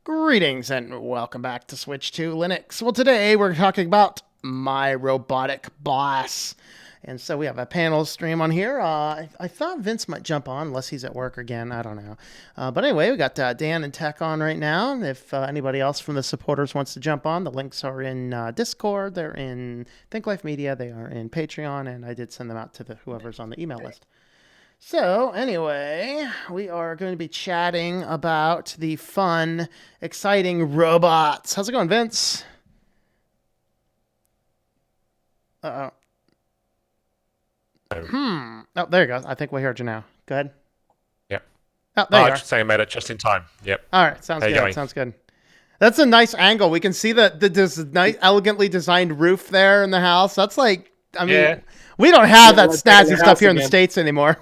Greetings and welcome back to Switch to Linux. Well, today we're talking about my robotic boss. And so we have a panel stream on here. I thought Vince might jump on unless he's at work again. I don't know. But anyway, we got Dan and Tech on right now. If anybody else from the supporters wants to jump on, the links are in Discord. They're in Think Life Media. They are in Patreon. And I did send them out to whoever's on the email list. So, anyway, we are going to be chatting about the fun, exciting robots. How's it going, Vince? Uh-oh. Oh, there you go. I think we heard you now. Go ahead. Yep. Oh, there you I are. should say I made it just in time. Yep. All right, sounds good. Going? Sounds good. That's a nice angle. We can see this nice, elegantly designed roof there in the house. That's like, I mean, we don't have that snazzy stuff here in the States anymore.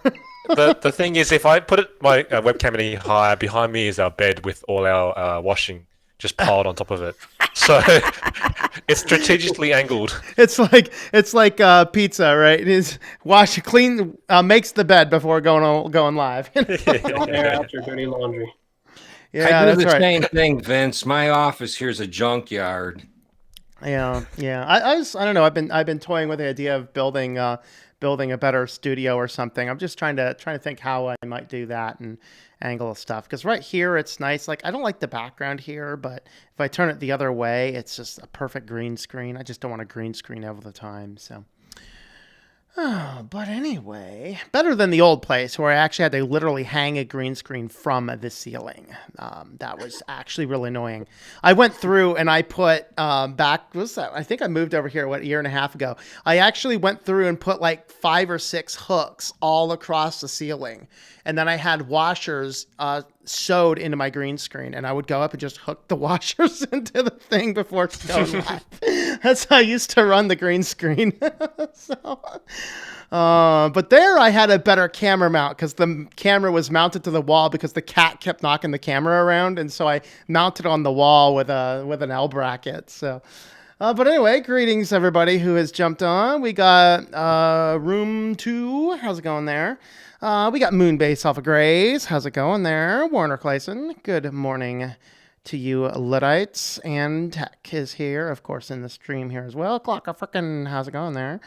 The thing is, if I put my webcam any higher, behind me is our bed with all our washing just piled on top of it. So it's strategically angled. It's like pizza, right? It is makes the bed before going live. Don't air out your dirty laundry. Yeah, I do that's the right. same thing, Vince. My office here's a junkyard. Yeah. I don't know. I've been toying with the idea of building a better studio or something. I'm just trying to think how I might do that and angle stuff. Because right here it's nice. Like I don't like the background here, but if I turn it the other way, it's just a perfect green screen. I just don't want a green screen all the time. So. Oh, but anyway, better than the old place where I actually had to literally hang a green screen from the ceiling. That was actually really annoying. I went through and I put back, what was that? I think I moved over here, a year and a half ago. I actually went through and put like 5 or 6 hooks all across the ceiling. And then I had washers sewed into my green screen, and I would go up and just hook the washers into the thing before it's going live. That's how I used to run the green screen. But there I had a better camera mount because the camera was mounted to the wall because the cat kept knocking the camera around, and so I mounted on the wall with an L bracket. So. But anyway, greetings everybody who has jumped on. We got Room 2. How's it going there? We got Moonbase off of Grays. How's it going there? Warner Clayson. Good morning to you Luddites. And Tech is here, of course, in the stream here as well. Clock a frickin'. How's it going there?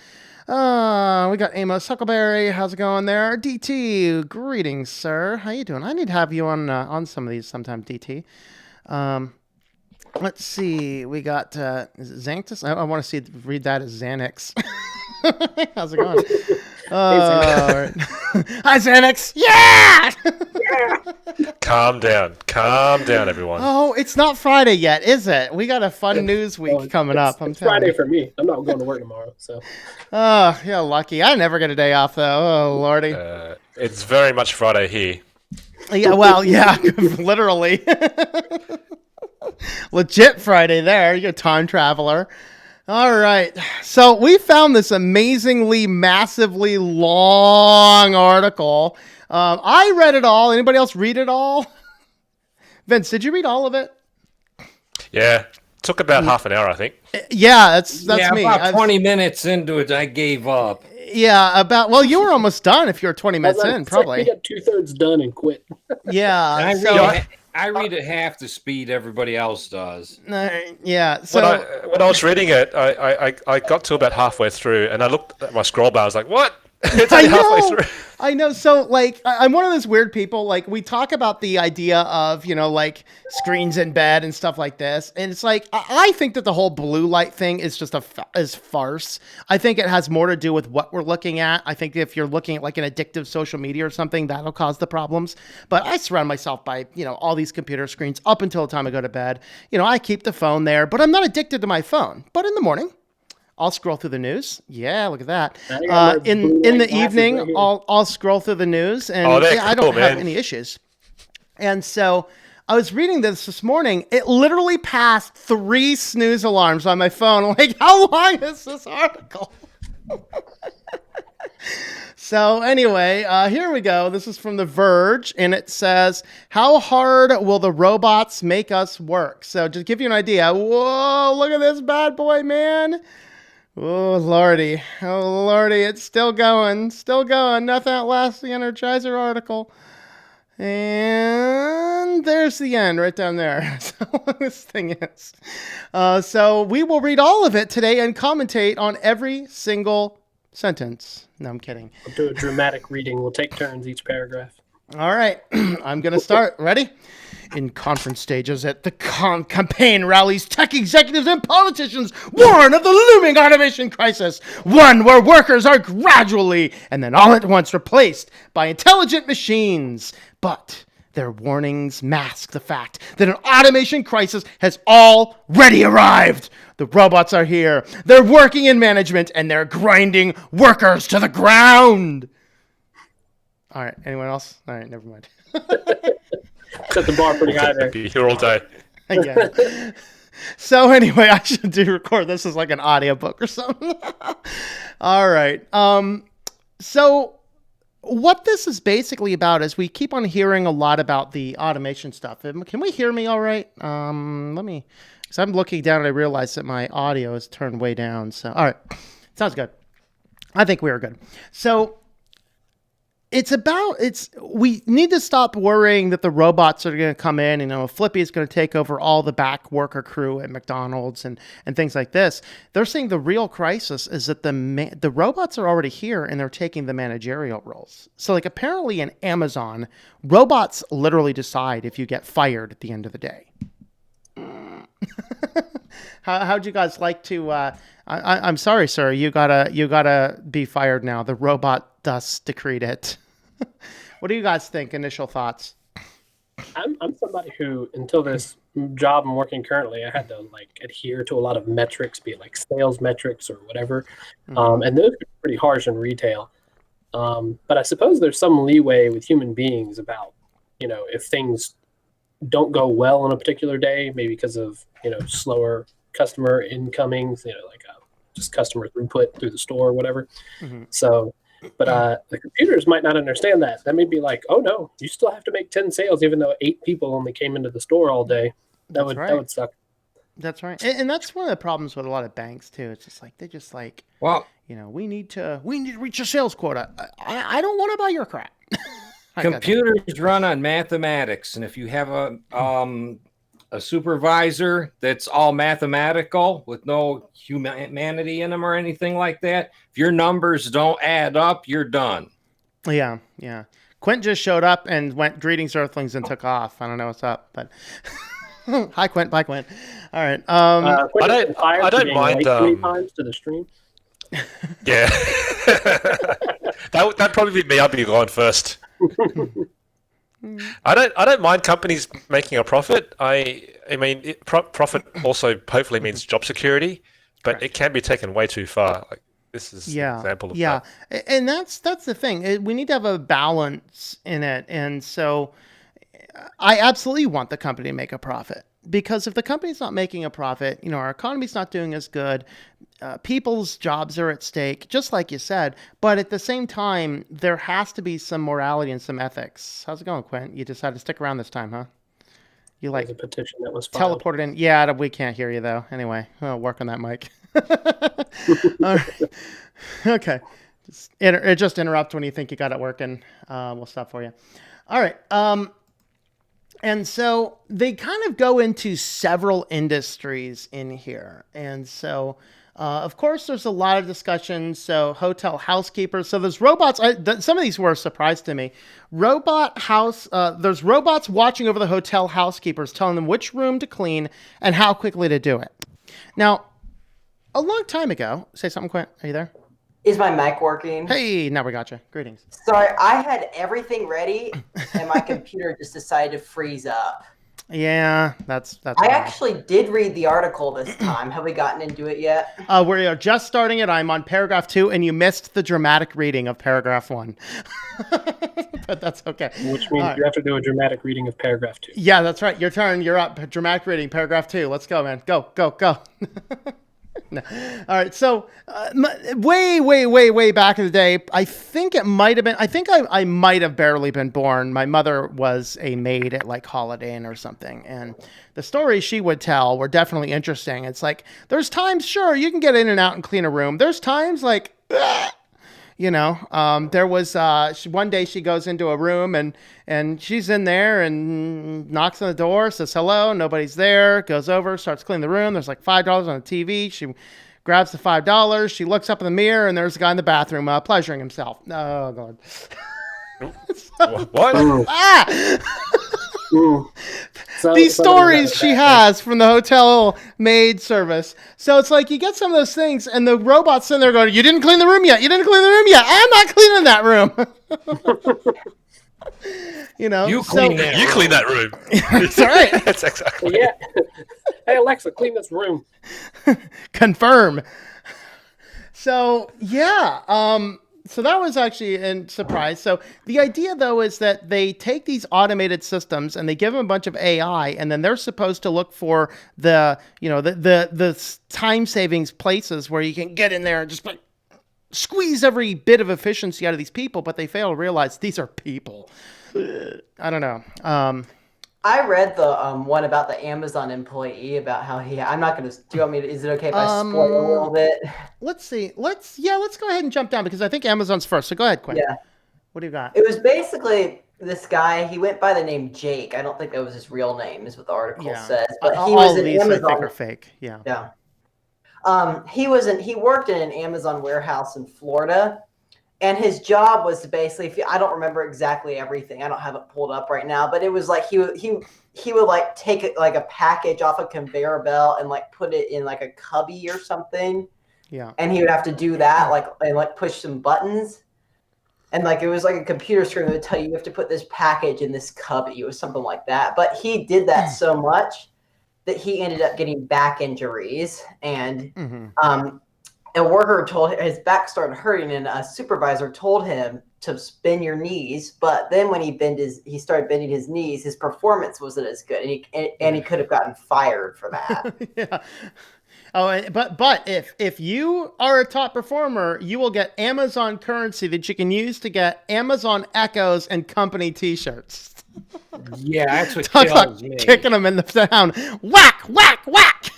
We got Amos Huckleberry. How's it going there? DT. Greetings, sir. How you doing? I need to have you on some of these sometime, DT. Let's see. We got is it Xanthus? I want to read that as Xanax. How's it going? Right. Hi, Xanax. Yeah! Calm down, everyone. Oh, it's not Friday yet, is it? We got a fun news week coming up. It's Friday for me. I'm not going to work tomorrow. So. Oh, yeah, lucky. I never get a day off though. Oh, lordy. It's very much Friday here. Yeah, well, yeah, literally. Legit Friday there. You're a time traveler. All right. So we found this amazingly, massively long article. I read it all. Anybody else read it all? Vince, did you read all of it? Yeah. Took about half an hour, I think. Yeah, that's me. About 20 minutes into it, I gave up. Yeah, well, you were almost done if you were 20 minutes in, probably. We got 2/3 done and quit. Yeah. I read at half the speed everybody else does. Yeah. So when I was reading it, I got to about halfway through, and I looked at my scroll bar. I was like, "What? It's only halfway through." I know. So, like, I'm one of those weird people. Like, we talk about the idea of, like screens in bed and stuff like this, and it's like I think that the whole blue light thing is just is farce. I think it has more to do with what we're looking at. I think if you're looking at like an addictive social media or something, that'll cause the problems. But I surround myself by all these computer screens up until the time I go to bed. I keep the phone there, but I'm not addicted to my phone. But in the morning, I'll scroll through the news. Yeah, look at that. In the evening, I'll scroll through the news, and I don't have any issues. And so I was reading this morning. It literally passed 3 snooze alarms on my phone. I'm like, how long is this article? So anyway, here we go. This is from The Verge, and it says, how hard will the robots make us work? So just to give you an idea. Whoa, look at this bad boy, man. Oh, Lordy. It's still going. Nothing outlasts the Energizer article. And there's the end right down there. So this thing is. So we will read all of it today and commentate on every single sentence. No, I'm kidding. We'll do a dramatic reading. We'll take turns each paragraph. All right. I'm going to start. Ready? In conference stages at the campaign rallies, tech executives and politicians warn of the looming automation crisis, one where workers are gradually and then all at once replaced by intelligent machines. But their warnings mask the fact that an automation crisis has already arrived. The robots are here. They're working in management and they're grinding workers to the ground. All right. Anyone else? All right. Never mind. Set the bar pretty high there. Be here all day. Again. So anyway, I should record this as like an audiobook or something. All right. So what this is basically about is we keep on hearing a lot about the automation stuff. Can we hear me all right? Because I'm looking down and I realize that my audio is turned way down. So, all right. Sounds good. I think we are good. So we need to stop worrying that the robots are going to come in and, Flippy is going to take over all the back worker crew at McDonald's and things like this. They're saying the real crisis is that the robots are already here and they're taking the managerial roles. So like apparently in Amazon, robots literally decide if you get fired at the end of the day. How'd you guys like to, I'm sorry, sir, you gotta be fired now. The robot thus decreed it. What do you guys think? Initial thoughts? I'm somebody who, until this job I'm working currently, I had to adhere to a lot of metrics, be it like sales metrics or whatever. And those are pretty harsh in retail. But I suppose there's some leeway with human beings about, if things don't go well on a particular day, maybe because of, slower customer incomings, just customer throughput through the store or whatever. So, but the computers might not understand that. That may be like, oh no, you still have to make 10 sales, even though 8 people only came into the store all day. That would suck. That's right. And that's one of the problems with a lot of banks too. It's just like, they just like, well, we need to reach a sales quota. I don't want to buy your crap. Computers run on mathematics. And if you have a supervisor that's all mathematical with no humanity in them or anything like that, if your numbers don't add up, you're done. Yeah. Quint just showed up and went, "Greetings, Earthlings," and took off. I don't know what's up, but hi, Quint. Bye, Quint. All right. I don't mind times to the stream. Yeah, that'd probably be me. I'd be going first. I don't mind companies making a profit. I mean, profit also hopefully means job security, but it can be taken way too far. Like this is an example of that. And that's the thing. We need to have a balance in it, and so I absolutely want the company to make a profit, because if the company's not making a profit, our economy's not doing as good. People's jobs are at stake, just like you said. But at the same time, there has to be some morality and some ethics. How's it going, Quint? You decided to stick around this time, huh? You a petition that was filed. Teleported in. Yeah, we can't hear you though. Anyway, I'll work on that mic. All right. Okay. Just interrupt when you think you got it working. We'll stop for you. All right. And so they kind of go into several industries in here. And so, of course, there's a lot of discussion. So hotel housekeepers. So there's robots. Some of these were a surprise to me. There's robots watching over the hotel housekeepers, telling them which room to clean and how quickly to do it. Now, a long time ago, say something, Quint. Are you there? Is my mic working? Hey, now we got you. Greetings. Sorry, I had everything ready, and my computer just decided to freeze up. Yeah, that's. I actually did read the article this time. Have we gotten into it yet? We are just starting it. I'm on paragraph 2, and you missed the dramatic reading of paragraph 1. But that's okay. Which means you have to do a dramatic reading of paragraph 2. Yeah, that's right. Your turn. You're up. Dramatic reading, paragraph 2. Let's go, man. Go. No. All right. So way back in the day, I think it might have been, I might have barely been born. My mother was a maid at like Holiday Inn or something. And the stories she would tell were definitely interesting. It's like, there's times, sure, you can get in and out and clean a room. There's times like, There was one day she goes into a room and she's in there and knocks on the door, says hello, nobody's there, goes over, starts cleaning the room. There's like $5 on the TV. She grabs the $5. She looks up in the mirror and there's a guy in the bathroom pleasuring himself. Oh, God. What? These stories she has from the hotel maid service. So it's like you get some of those things, and the robot's sitting there going, "You didn't clean the room yet. You didn't clean the room yet. I'm not cleaning that room." You clean that. You clean that room. That's right. That's exactly. Yeah. Hey Alexa, clean this room. Confirm. So yeah. So that was actually a surprise. So the idea, though, is that they take these automated systems and they give them a bunch of AI, and then they're supposed to look for the time savings places where you can get in there and just like squeeze every bit of efficiency out of these people, but they fail to realize these are people. I don't know. I read the one about the Amazon employee about how I'm not going to. Do you want me to? Is it okay if I spoil a little bit? Let's see. Let's go ahead and jump down because I think Amazon's first. So go ahead, Quinn. Yeah. What do you got? It was basically this guy. He went by the name Jake. I don't think that was his real name, is what the article says. But he was an these Amazon. I think are fake. Yeah. Yeah. He worked in an Amazon warehouse in Florida. And his job was to basically, I don't remember exactly everything. I don't have it pulled up right now, but it was like he would like take it like a package off a conveyor belt and like put it in like a cubby or something. Yeah. And he would have to do that and push some buttons. And like it was like a computer screen that would tell you have to put this package in this cubby. It was something like that. But he did that so much that he ended up getting back injuries and a worker told him his back started hurting, and a supervisor told him to bend your knees. But then when he started bending his knees, his performance wasn't as good, and he could have gotten fired for that. Yeah. Oh, but if you are a top performer, you will get Amazon currency that you can use to get Amazon Echoes and company T-shirts. Yeah, that's what Talk kills about me. kicking them in the town. Whack, whack, whack.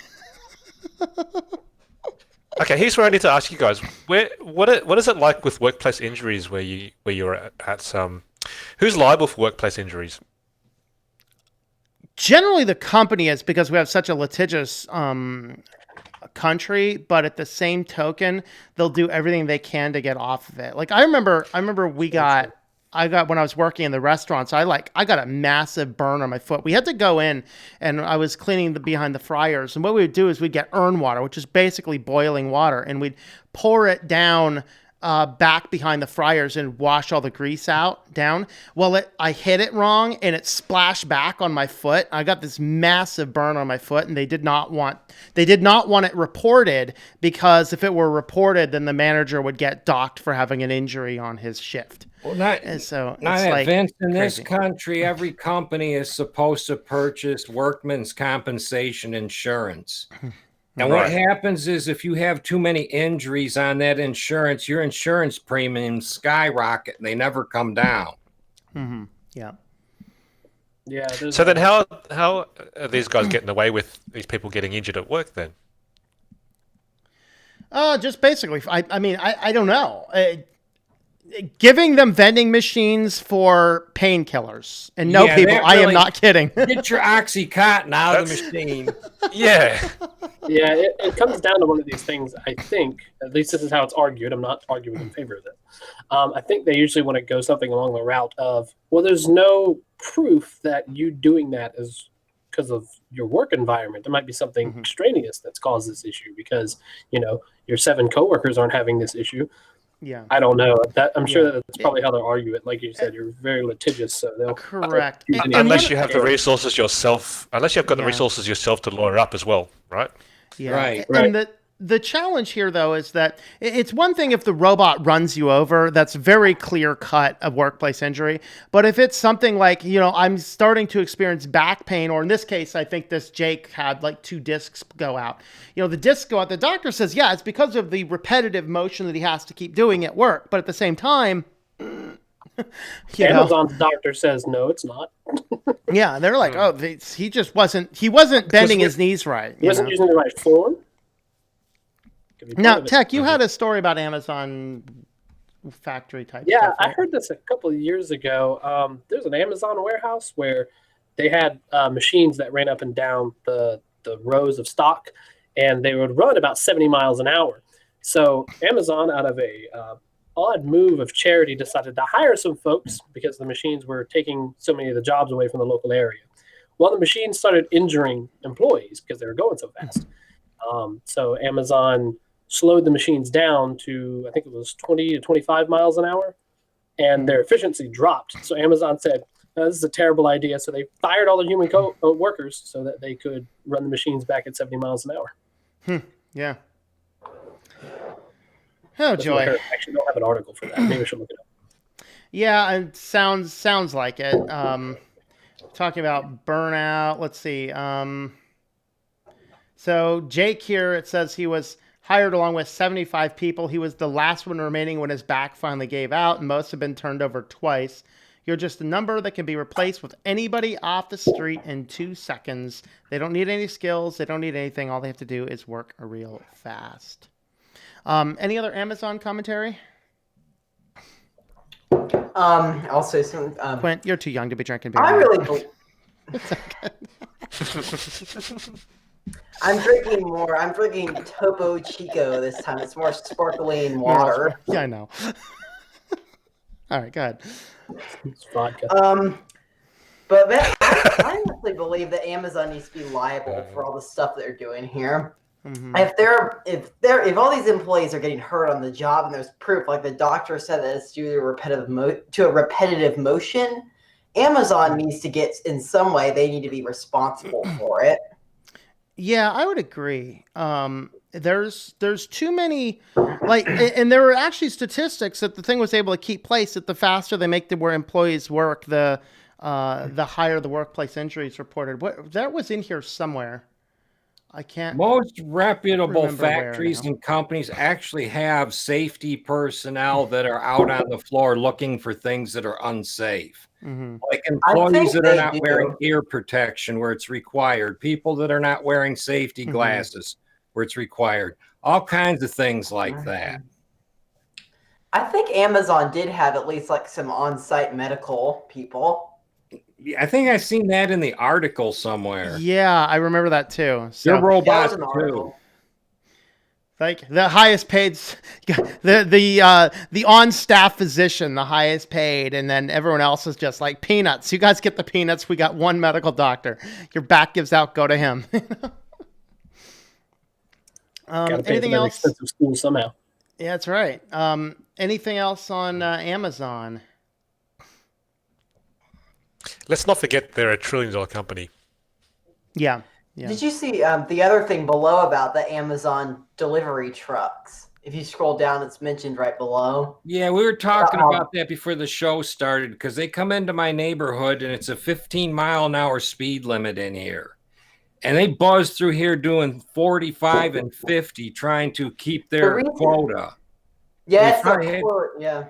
Okay, here's where I need to ask you guys: what is it like with workplace injuries where you're at some? Who's liable for workplace injuries? Generally, the company is, because we have such a litigious country. But at the same token, they'll do everything they can to get off of it. Like I remember I got when I was working in the restaurants, I got a massive burn on my foot. We had to go in and I was cleaning behind the fryers. And what we would do is we'd get urn water, which is basically boiling water. And we'd pour it down back behind the fryers and wash all the grease down. Well, I hit it wrong and it splashed back on my foot. I got this massive burn on my foot, and they did not want it reported, because if it were reported, then the manager would get docked for having an injury on his shift. Well, Vince, in this country, every company is supposed to purchase workman's compensation insurance. And what happens is if you have too many injuries on that insurance, your insurance premiums skyrocket and they never come down. Mm-hmm. Yeah. Yeah. So then how are these guys getting away with these people getting injured at work then? Just basically, I don't know. Giving them vending machines for painkillers. And no, people, I am not kidding. Get your Oxycontin out of the machine. Yeah. Yeah, it comes down to one of these things, I think. At least this is how it's argued. I'm not arguing in favor of it. I think they usually want to go something along the route of, well, there's no proof that you doing that is because of your work environment. There might be something extraneous that's caused this issue because, your 7 coworkers aren't having this issue. Yeah, I don't know. I'm sure that's probably how they'll argue it. Like you said, you're very litigious, so they'll correct. Unless you have the resources yourself, the resources yourself to lawyer up as well, right? Yeah, right. And the challenge here, though, is that it's one thing if the robot runs you over. That's very clear cut of workplace injury. But if it's something like, I'm starting to experience back pain, or in this case, I think this Jake had like 2 discs go out. The discs go out. The doctor says, yeah, it's because of the repetitive motion that he has to keep doing at work. But at the same time, Amazon's doctor says, no, it's not. Yeah, they're like, oh, he wasn't bending his knees right. He wasn't using the right form. Now, Tech, you had a story about Amazon factory type Yeah, stuff. I Right? heard this a couple of years ago. There's an Amazon warehouse where they had machines that ran up and down the rows of stock, and they would run about 70 miles an hour. So Amazon, out of a odd move of charity, decided to hire some folks because the machines were taking so many of the jobs away from the local area. Well, the machines started injuring employees because they were going so fast. So Amazon slowed the machines down to, I think it was 20 to 25 miles an hour, and their efficiency dropped. So Amazon said, this is a terrible idea. So they fired all the human workers so that they could run the machines back at 70 miles an hour. Yeah. Oh, That's what I joy. heard. I actually don't have an article for that. Maybe I should look it up. Yeah, it sounds like it. Talking about burnout. Let's see. So Jake here, it says he was hired along with 75 people. He was the last one remaining when his back finally gave out, and most have been turned over twice. You're just a number that can be replaced with anybody off the street in 2 seconds. They don't need any skills. They don't need anything. All they have to do is work real fast. Any other Amazon commentary? I'll say something. Quint, you're too young to be drinking beer. I man. really believe. It's okay. I'm drinking more. I'm drinking Topo Chico this time. It's more sparkling water. Yeah, I know. All right, go ahead. It's vodka. But man, I honestly believe that Amazon needs to be liable for all the stuff they're doing here. Mm-hmm. If all these employees are getting hurt on the job and there's proof, like the doctor said that it's due to a repetitive motion, Amazon needs to get, in some way, they need to be responsible for it. Yeah, I would agree. There's too many, like, and there were actually statistics that the thing was able to keep pace. That the faster they make where employees work, the higher the workplace injuries reported. That was in here somewhere. I can't. Most reputable remember where factories now. and companies actually have safety personnel that are out on the floor looking for things that are unsafe. Mm-hmm. Like employees that are they not do. wearing ear protection where it's required, people that are not wearing safety Mhm. glasses where it's required, all kinds of things like that. I think Amazon did have at least like some on-site medical people. Yeah, I think I've seen that in the article somewhere. Yeah, I remember that too. Your So, That robots was an too. article. like the highest paid, the on-staff physician, the highest paid, and then everyone else is just like peanuts. You guys get the peanuts. We got one medical doctor. Your back gives out. Go to him. Gotta pay for Anything that else? expensive school somehow. Yeah, that's right. Anything else on Amazon? Let's not forget they're a $1 trillion company. Yeah. Yeah. Did you see the other thing below about the Amazon delivery trucks? If you scroll down, it's mentioned right below. Yeah, we were talking Uh-oh. about that before the show started because they come into my neighborhood and it's a 15-mile-an-hour speed limit in here. And they buzz through here doing 45 and 50 trying to keep their reason- quota. Yeah, We it's finally their had- quote, yeah.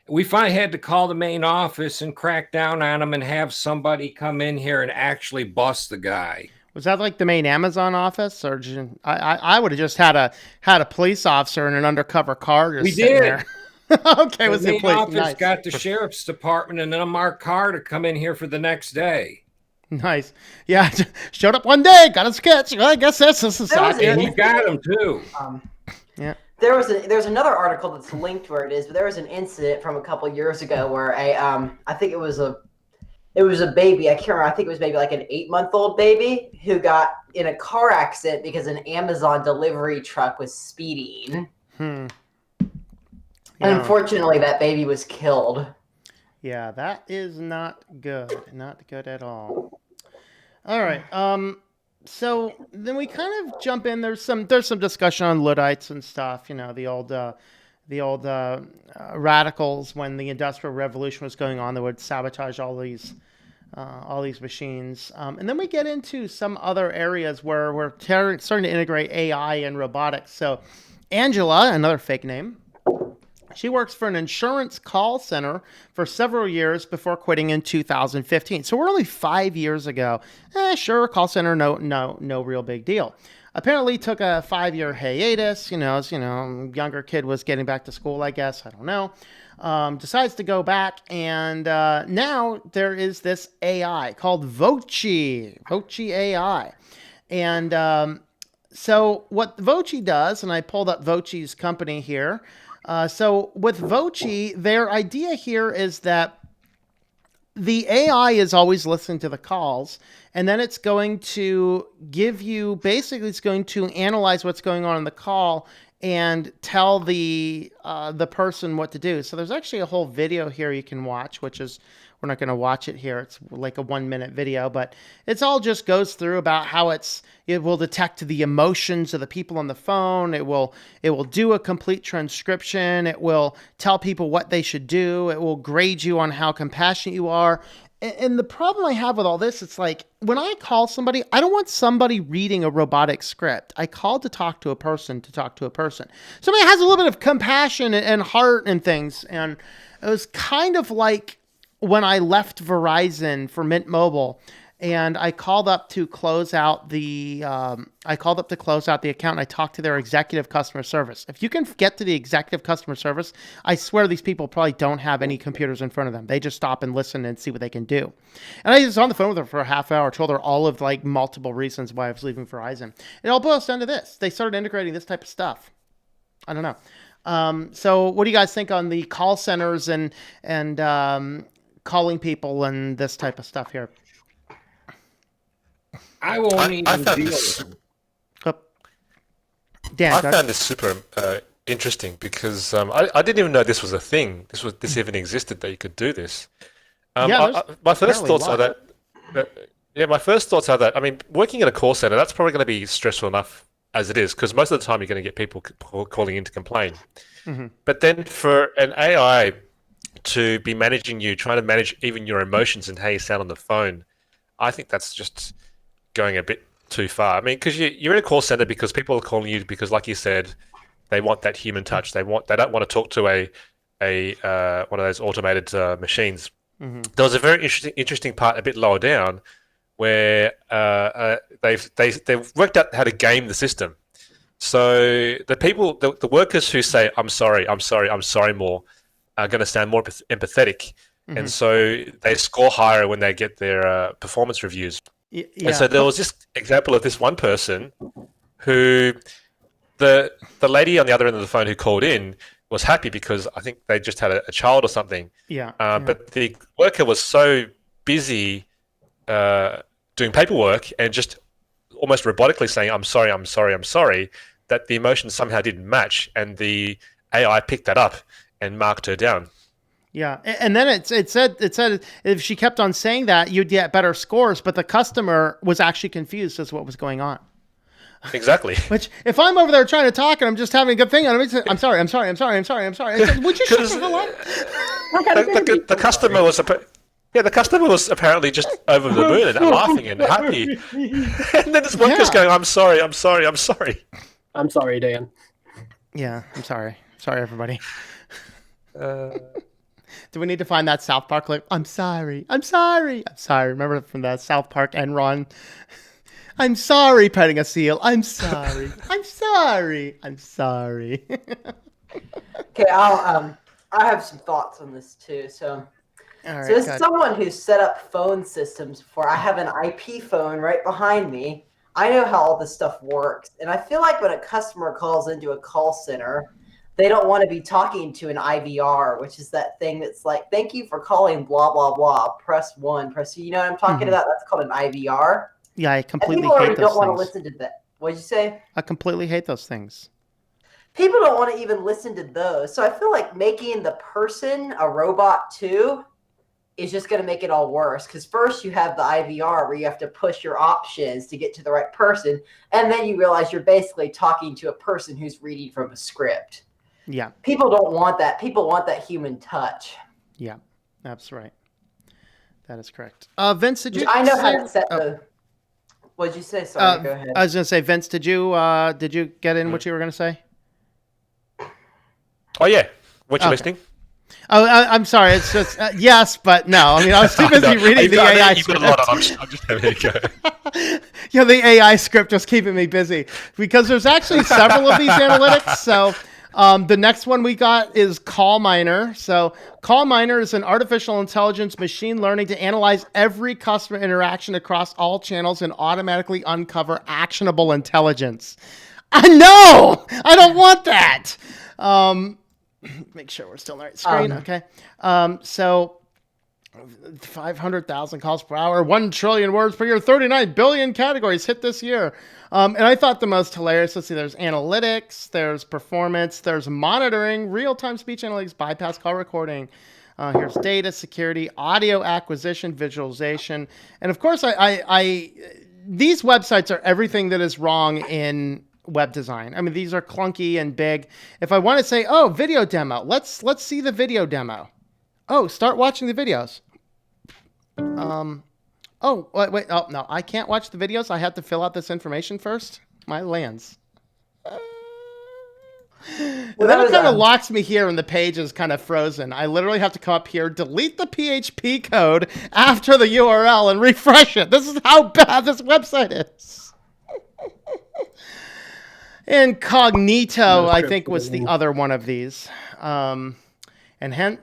We finally had to call the main office and crack down on them and have somebody come in here and actually bust the guy. Was that like the main Amazon office, or I would have just had a police officer in an undercover car just We sitting did. there. Okay, The was the main police? office Nice. got the sheriff's department and an unmarked car to come in here for the next day. Nice. Yeah, showed up one day, got a sketch. Well, I guess this is That was accurate. it. He got him too. Yeah. There's another article that's linked where it is, but there was an incident from a couple years ago where I think it was a baby. I can't remember. I think it was maybe like an 8-month-old baby who got in a car accident because an Amazon delivery truck was speeding. Hmm. And Yeah. unfortunately, that baby was killed. Yeah, that is not good. Not good at all. All right. So then we kind of jump in. There's some discussion on Luddites and stuff. You know, the old radicals when the Industrial Revolution was going on. They would sabotage all these machines. And then we get into some other areas where we're starting to integrate AI and robotics. So Angela, another fake name. She works for an insurance call center for several years before quitting in 2015. So we're only 5 years ago. Sure, call center, no real big deal. apparently took a 5-year hiatus. As younger kid was getting back to school, I guess. I don't know. Decides to go back, and now there is this AI called Voci AI. And so what Voci does, and I pulled up Voci's company here. So with Voci, their idea here is that the AI is always listening to the calls, and then it's going to give you, basically it's going to analyze what's going on in the call and tell the person what to do. So there's actually a whole video here you can watch, which is, we're not going to watch it here. It's like a 1-minute video, but it's all just goes through about how it will detect the emotions of the people on the phone. It will do a complete transcription. It will tell people what they should do. It will grade you on how compassionate you are. And the problem I have with all this, it's like when I call somebody, I don't want somebody reading a robotic script. I call to talk to a person Somebody has a little bit of compassion and heart and things. And it was kind of like when I left Verizon for Mint Mobile, and I called up to close out the account. And I talked to their executive customer service. If you can get to the executive customer service, I swear these people probably don't have any computers in front of them. They just stop and listen and see what they can do. And I was on the phone with her for a half hour, told her all of like multiple reasons why I was leaving Verizon. It all boils down to this: they started integrating this type of stuff. I don't know. So what do you guys think on the call centers and calling people and this type of stuff here? I won't even found deal this, with Oh. Dan, I go found this super interesting because I didn't even know this was a thing. This even existed, that you could do this. My first thoughts are my first thoughts are that, I mean, working in a call center, that's probably going to be stressful enough as it is, because most of the time you're going to get people calling in to complain. Mm-hmm. But then for an AI to be managing you, trying to manage even your emotions and how you sound on the phone, I think that's just going a bit too far. I mean, because you're in a call center because people are calling you because, like you said, they want that human touch. They don't want to talk to a one of those automated machines. Mm-hmm. There was a very interesting part a bit lower down where they've worked out how to game the system. So the workers who say I'm sorry more are going to sound more empathetic, Mm-hmm. and so they score higher when they get their performance reviews. Yeah. And so there was this example of this one person who the lady on the other end of the phone who called in was happy because I think they just had a child or something. Yeah. But the worker was so busy doing paperwork and just almost robotically saying, I'm sorry, that the emotions somehow didn't match, and the AI picked that up and marked her down. Yeah, and then it said if she kept on saying that, you'd get better scores, but the customer was actually confused as to what was going on. Exactly. Which, if I'm over there trying to talk and I'm just having a good thing, I'm sorry. I said, would you shut the hell up? The customer was the customer was apparently just over the moon and laughing and happy, and then this worker's going, I'm sorry. I'm sorry, Dan. Yeah, I'm sorry. Sorry, everybody. Do we need to find that South Park clip? I'm sorry. Remember from the South Park Enron? I'm sorry, petting a seal. I'm sorry. Okay, I have some thoughts on this too. So, All right, so as someone who's set up phone systems before, I have an IP phone right behind me. I know how all this stuff works, and I feel like when a customer calls into a call center, they don't want to be talking to an IVR, which is that thing that's like, thank you for calling blah, blah, blah. Press 1, press 2. You know what I'm talking about? That's called an IVR. Yeah, I completely people hate those don't want to things. listen to that. What'd you say? I completely hate those things. People don't want to even listen to those. So I feel like making the person a robot too is just going to make it all worse. Because first you have the IVR where you have to push your options to get to the right person. And then you realize you're basically talking to a person who's reading from a script. Yeah. People don't want that. People want that human touch. Yeah, that's right. That is correct. Vince, did you? I know how to set the. What'd you say? Sorry, go ahead. I was going to say, Vince, did you get in what you were going to say? Oh yeah, what you listening? Oh, I'm sorry. It's just yes, but no. I mean, I was too busy reading the AI You've got script. a lot of. I'm just having a go. Yeah, the AI script just keeping me busy because there's actually several of these analytics. So the next one we got is Call Miner. So Call Miner is an artificial intelligence machine learning to analyze every customer interaction across all channels and automatically uncover actionable intelligence. No, I don't want that. Make sure we're still on the right screen. Okay. So 500,000 calls per hour, 1 trillion words per year, 39 billion categories hit this year. And I thought the most hilarious, let's see, there's analytics, there's performance, there's monitoring, real-time speech analytics, bypass call recording. Here's data, security, audio acquisition, visualization. And of course, these websites are everything that is wrong in web design. I mean, these are clunky and big. If I want to say, oh, video demo, let's see the video demo. Oh, start watching the videos. Oh, wait. Oh, no, I can't watch the videos. I have to fill out this information first. My lands. And then it kind of locks me here and the page is kind of frozen. I literally have to come up here, delete the PHP code after the URL and refresh it. This is how bad this website is. And Cognito, I think, was the other one of these. And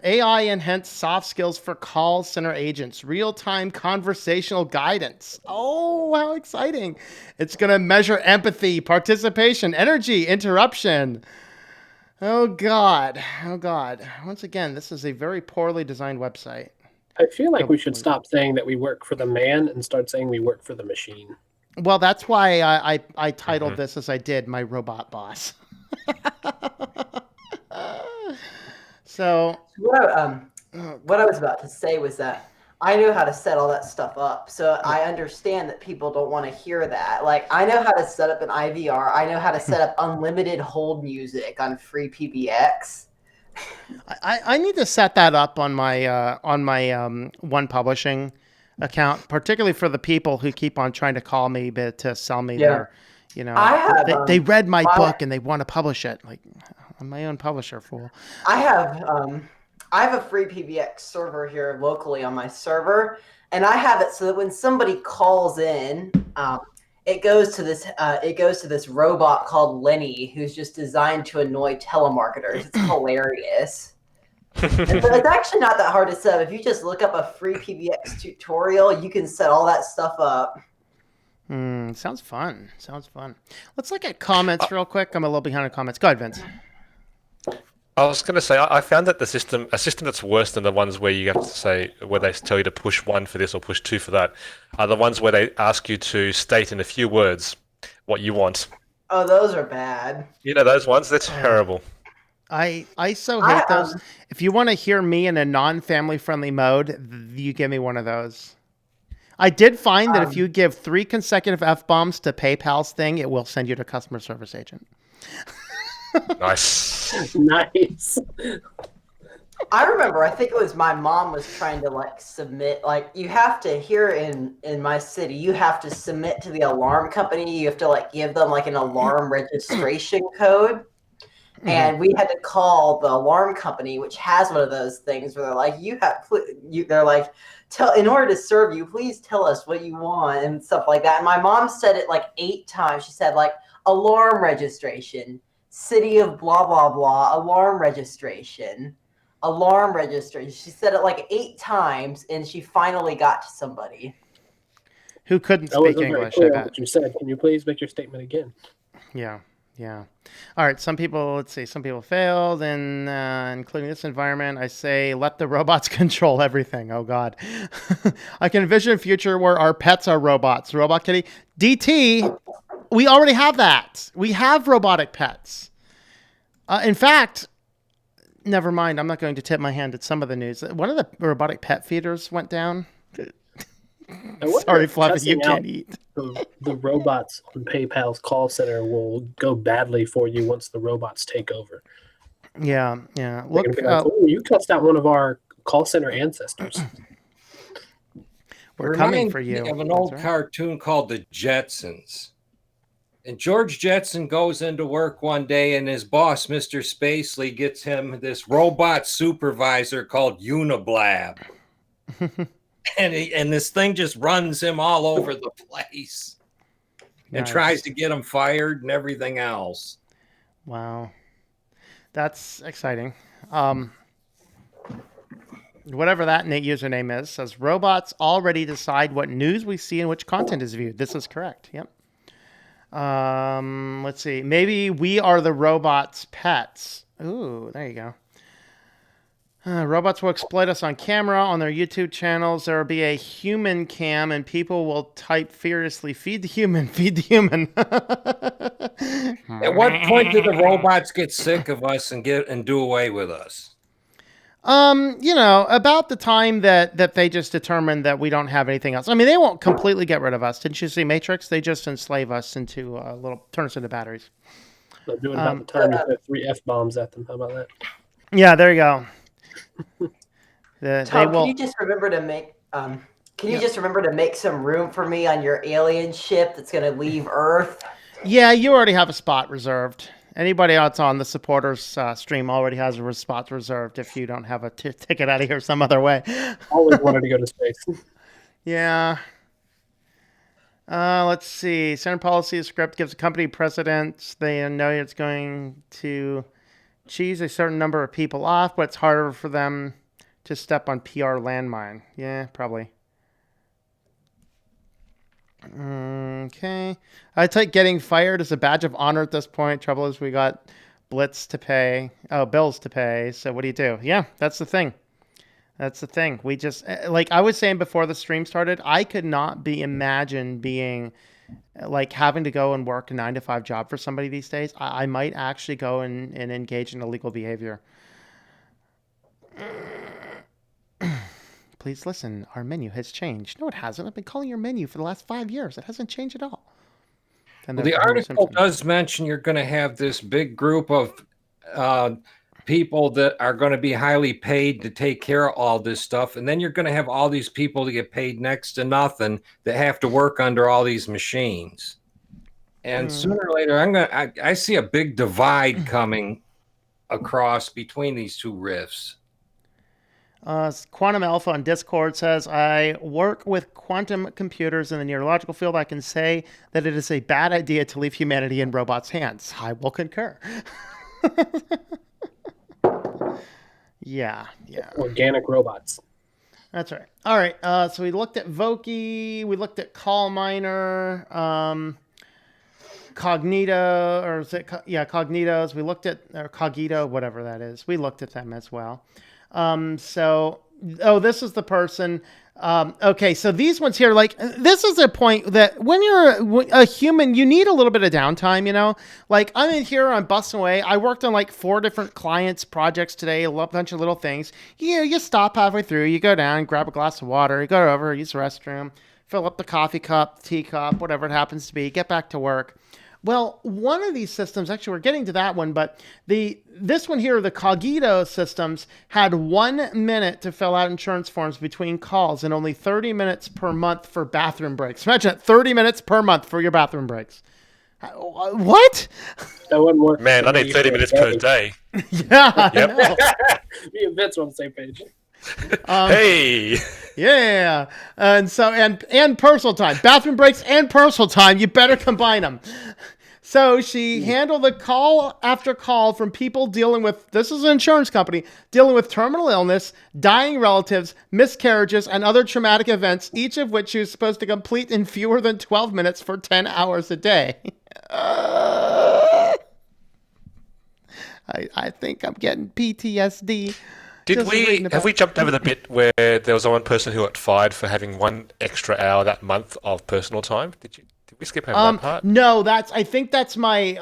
AI enhanced soft skills for call center agents, real-time conversational guidance. Oh, how exciting. It's going to measure empathy, participation, energy, interruption. Oh, God. Oh, God. Once again, this is a very poorly designed website. I feel like we should stop saying that we work for the man and start saying we work for the machine. Well, that's why I titled this as I did, My Robot Boss. So what I was about to say was that I know how to set all that stuff up. So I understand that people don't want to hear that. Like, I know how to set up an IVR. I know how to set up unlimited hold music on free PBX. I need to set that up on my One Publishing account, particularly for the people who keep on trying to call me to sell me their, they read my book and they want to publish it. Like, I'm my own publisher, fool. I have a free PBX server here locally on my server, and I have it so that when somebody calls in, it goes to this robot called Lenny, who's just designed to annoy telemarketers. It's hilarious. But it's actually not that hard to set up. If you just look up a free PBX tutorial, you can set all that stuff up. Sounds fun. Let's look at comments real quick. I'm a little behind on comments. Go ahead, Vince. I was going to say, I found that a system that's worse than the ones where you have to say, where they tell you to push 1 for this or push 2 for that, are the ones where they ask you to state in a few words what you want. Oh, those are bad. You know those ones? They're terrible. I so hate those. If you want to hear me in a non-family friendly mode, you give me one of those. I did find that if you give 3 consecutive F-bombs to PayPal's thing, it will send you to customer service agent. Nice. Nice. I remember, I think it was my mom was trying to submit, you have to, here in my city, you have to submit to the alarm company. You have to give them an alarm registration code. And we had to call the alarm company, which has one of those things where they're like, in order to serve you, please tell us what you want and stuff like that. And my mom said it 8 times. She said alarm registration, city of blah, blah, blah, alarm registration. She said it 8 times, and she finally got to somebody who couldn't speak English. I bet. What you said. Can you please make your statement again? Yeah. All right. Some people failed, and including this environment. I say, let the robots control everything. Oh God. I can envision a future where our pets are robots. Robot kitty. DT. We already have that. We have robotic pets. In fact, never mind. I'm not going to tip my hand at some of the news. One of the robotic pet feeders went down. Sorry, Fluffy, you can't eat. The robots on PayPal's call center will go badly for you once the robots take over. Yeah. Look, you cussed out one of our call center ancestors. We're coming for you. Of an old cartoon called The Jetsons. And George Jetson goes into work one day, and his boss, Mr. Spacely, gets him this robot supervisor called Uniblab. And this thing just runs him all over the place and tries to get him fired and everything else. Wow. That's exciting. Whatever that username is, says robots already decide what news we see and which content is viewed. This is correct. Yep. Let's see. Maybe we are the robots' pets. Ooh, there you go. Robots will exploit us on camera on their YouTube channels. There will be a human cam, and people will type furiously, "Feed the human, feed the human." At what point do the robots get sick of us and do away with us? About the time that they just determine that we don't have anything else. I mean, they won't completely get rid of us. Didn't you see Matrix? They just enslave us into turn us into batteries. They're doing about the time you put 3 F-bombs at them. How about that? Yeah, there you go. Tom, can you just remember to make just remember to make some room for me on your alien ship that's going to leave Earth? Yeah, you already have a spot reserved. Anybody else on the supporters stream already has a spot reserved if you don't have a ticket out of here some other way. Always wanted to go to space. Yeah. Let's see. Center policy script gives a company precedence. They know it's going to cheese a certain number of people off, but it's harder for them to step on PR landmine. Yeah, probably. Okay. I take getting fired as a badge of honor at this point. Trouble is we got bills to pay. So what do? Yeah, that's the thing. We just, like I was saying before the stream started, I could not imagine being like having to go and work a 9-to-5 job for somebody these days. I might actually go and engage in illegal behavior. Please listen, our menu has changed. No, it hasn't. I've been calling your menu for the last 5 years. It hasn't changed at all. Well, the article does mention you're going to have this big group of people that are going to be highly paid to take care of all this stuff. And then you're going to have all these people that get paid next to nothing that have to work under all these machines. And sooner or later, I see a big divide coming across between these two rifts. Quantum Alpha on Discord says, I work with quantum computers in the neurological field. I can say that it is a bad idea to leave humanity in robots' hands. I will concur. Yeah. Organic robots. That's right. All right. So we looked at Voki. We looked at Call Miner. Cognito, or is it? Yeah, Cognitos. We looked at, or Cognito, whatever that is. We looked at them as well. This is the person. Okay, so these ones here, like, this is a point that when you're a human, you need a little bit of downtime, you know? Like, I'm in here, I'm busting away. I worked on like 4 different clients' projects today, a bunch of little things. You stop halfway through, you go down, grab a glass of water, you go over, use the restroom, fill up the coffee cup, tea cup, whatever it happens to be, get back to work. Well, one of these systems, actually, we're getting to that one, but this one here, the Cognito systems, had 1 minute to fill out insurance forms between calls and only 30 minutes per month for bathroom breaks. Imagine that, 30 minutes per month for your bathroom breaks. What? That wouldn't work. Man, I need 30 minutes per day. Yeah. Yep. Me and Vince are on the same page. Hey. Yeah. And so, and personal time, bathroom breaks and personal time, you better combine them. So she handled the call after call from people dealing with, this is an insurance company, dealing with terminal illness, dying relatives, miscarriages, and other traumatic events, each of which she was supposed to complete in fewer than 12 minutes for 10 hours a day. I think I'm getting PTSD. Have we jumped over the bit where there was one person who got fired for having 1 extra hour that month of personal time? Did we skip over that part? No, I think that's my,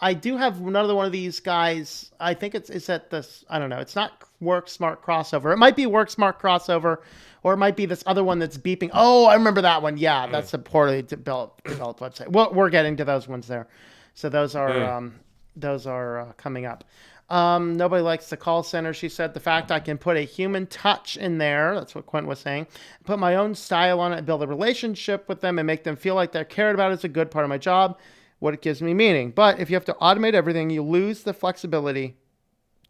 I do have another one of these guys. I think it's at this, I don't know. It's not WorkSmart crossover. It might be WorkSmart crossover, or it might be this other one that's beeping. Oh, I remember that one. Yeah, that's a poorly developed website. Well, we're getting to those ones there. So those are coming up. Nobody likes the call center. She said the fact I can put a human touch in there, that's what Quint was saying, put my own style on it and build a relationship with them and make them feel like they're cared about is a good part of my job. what it gives me meaning. But if you have to automate everything, you lose the flexibility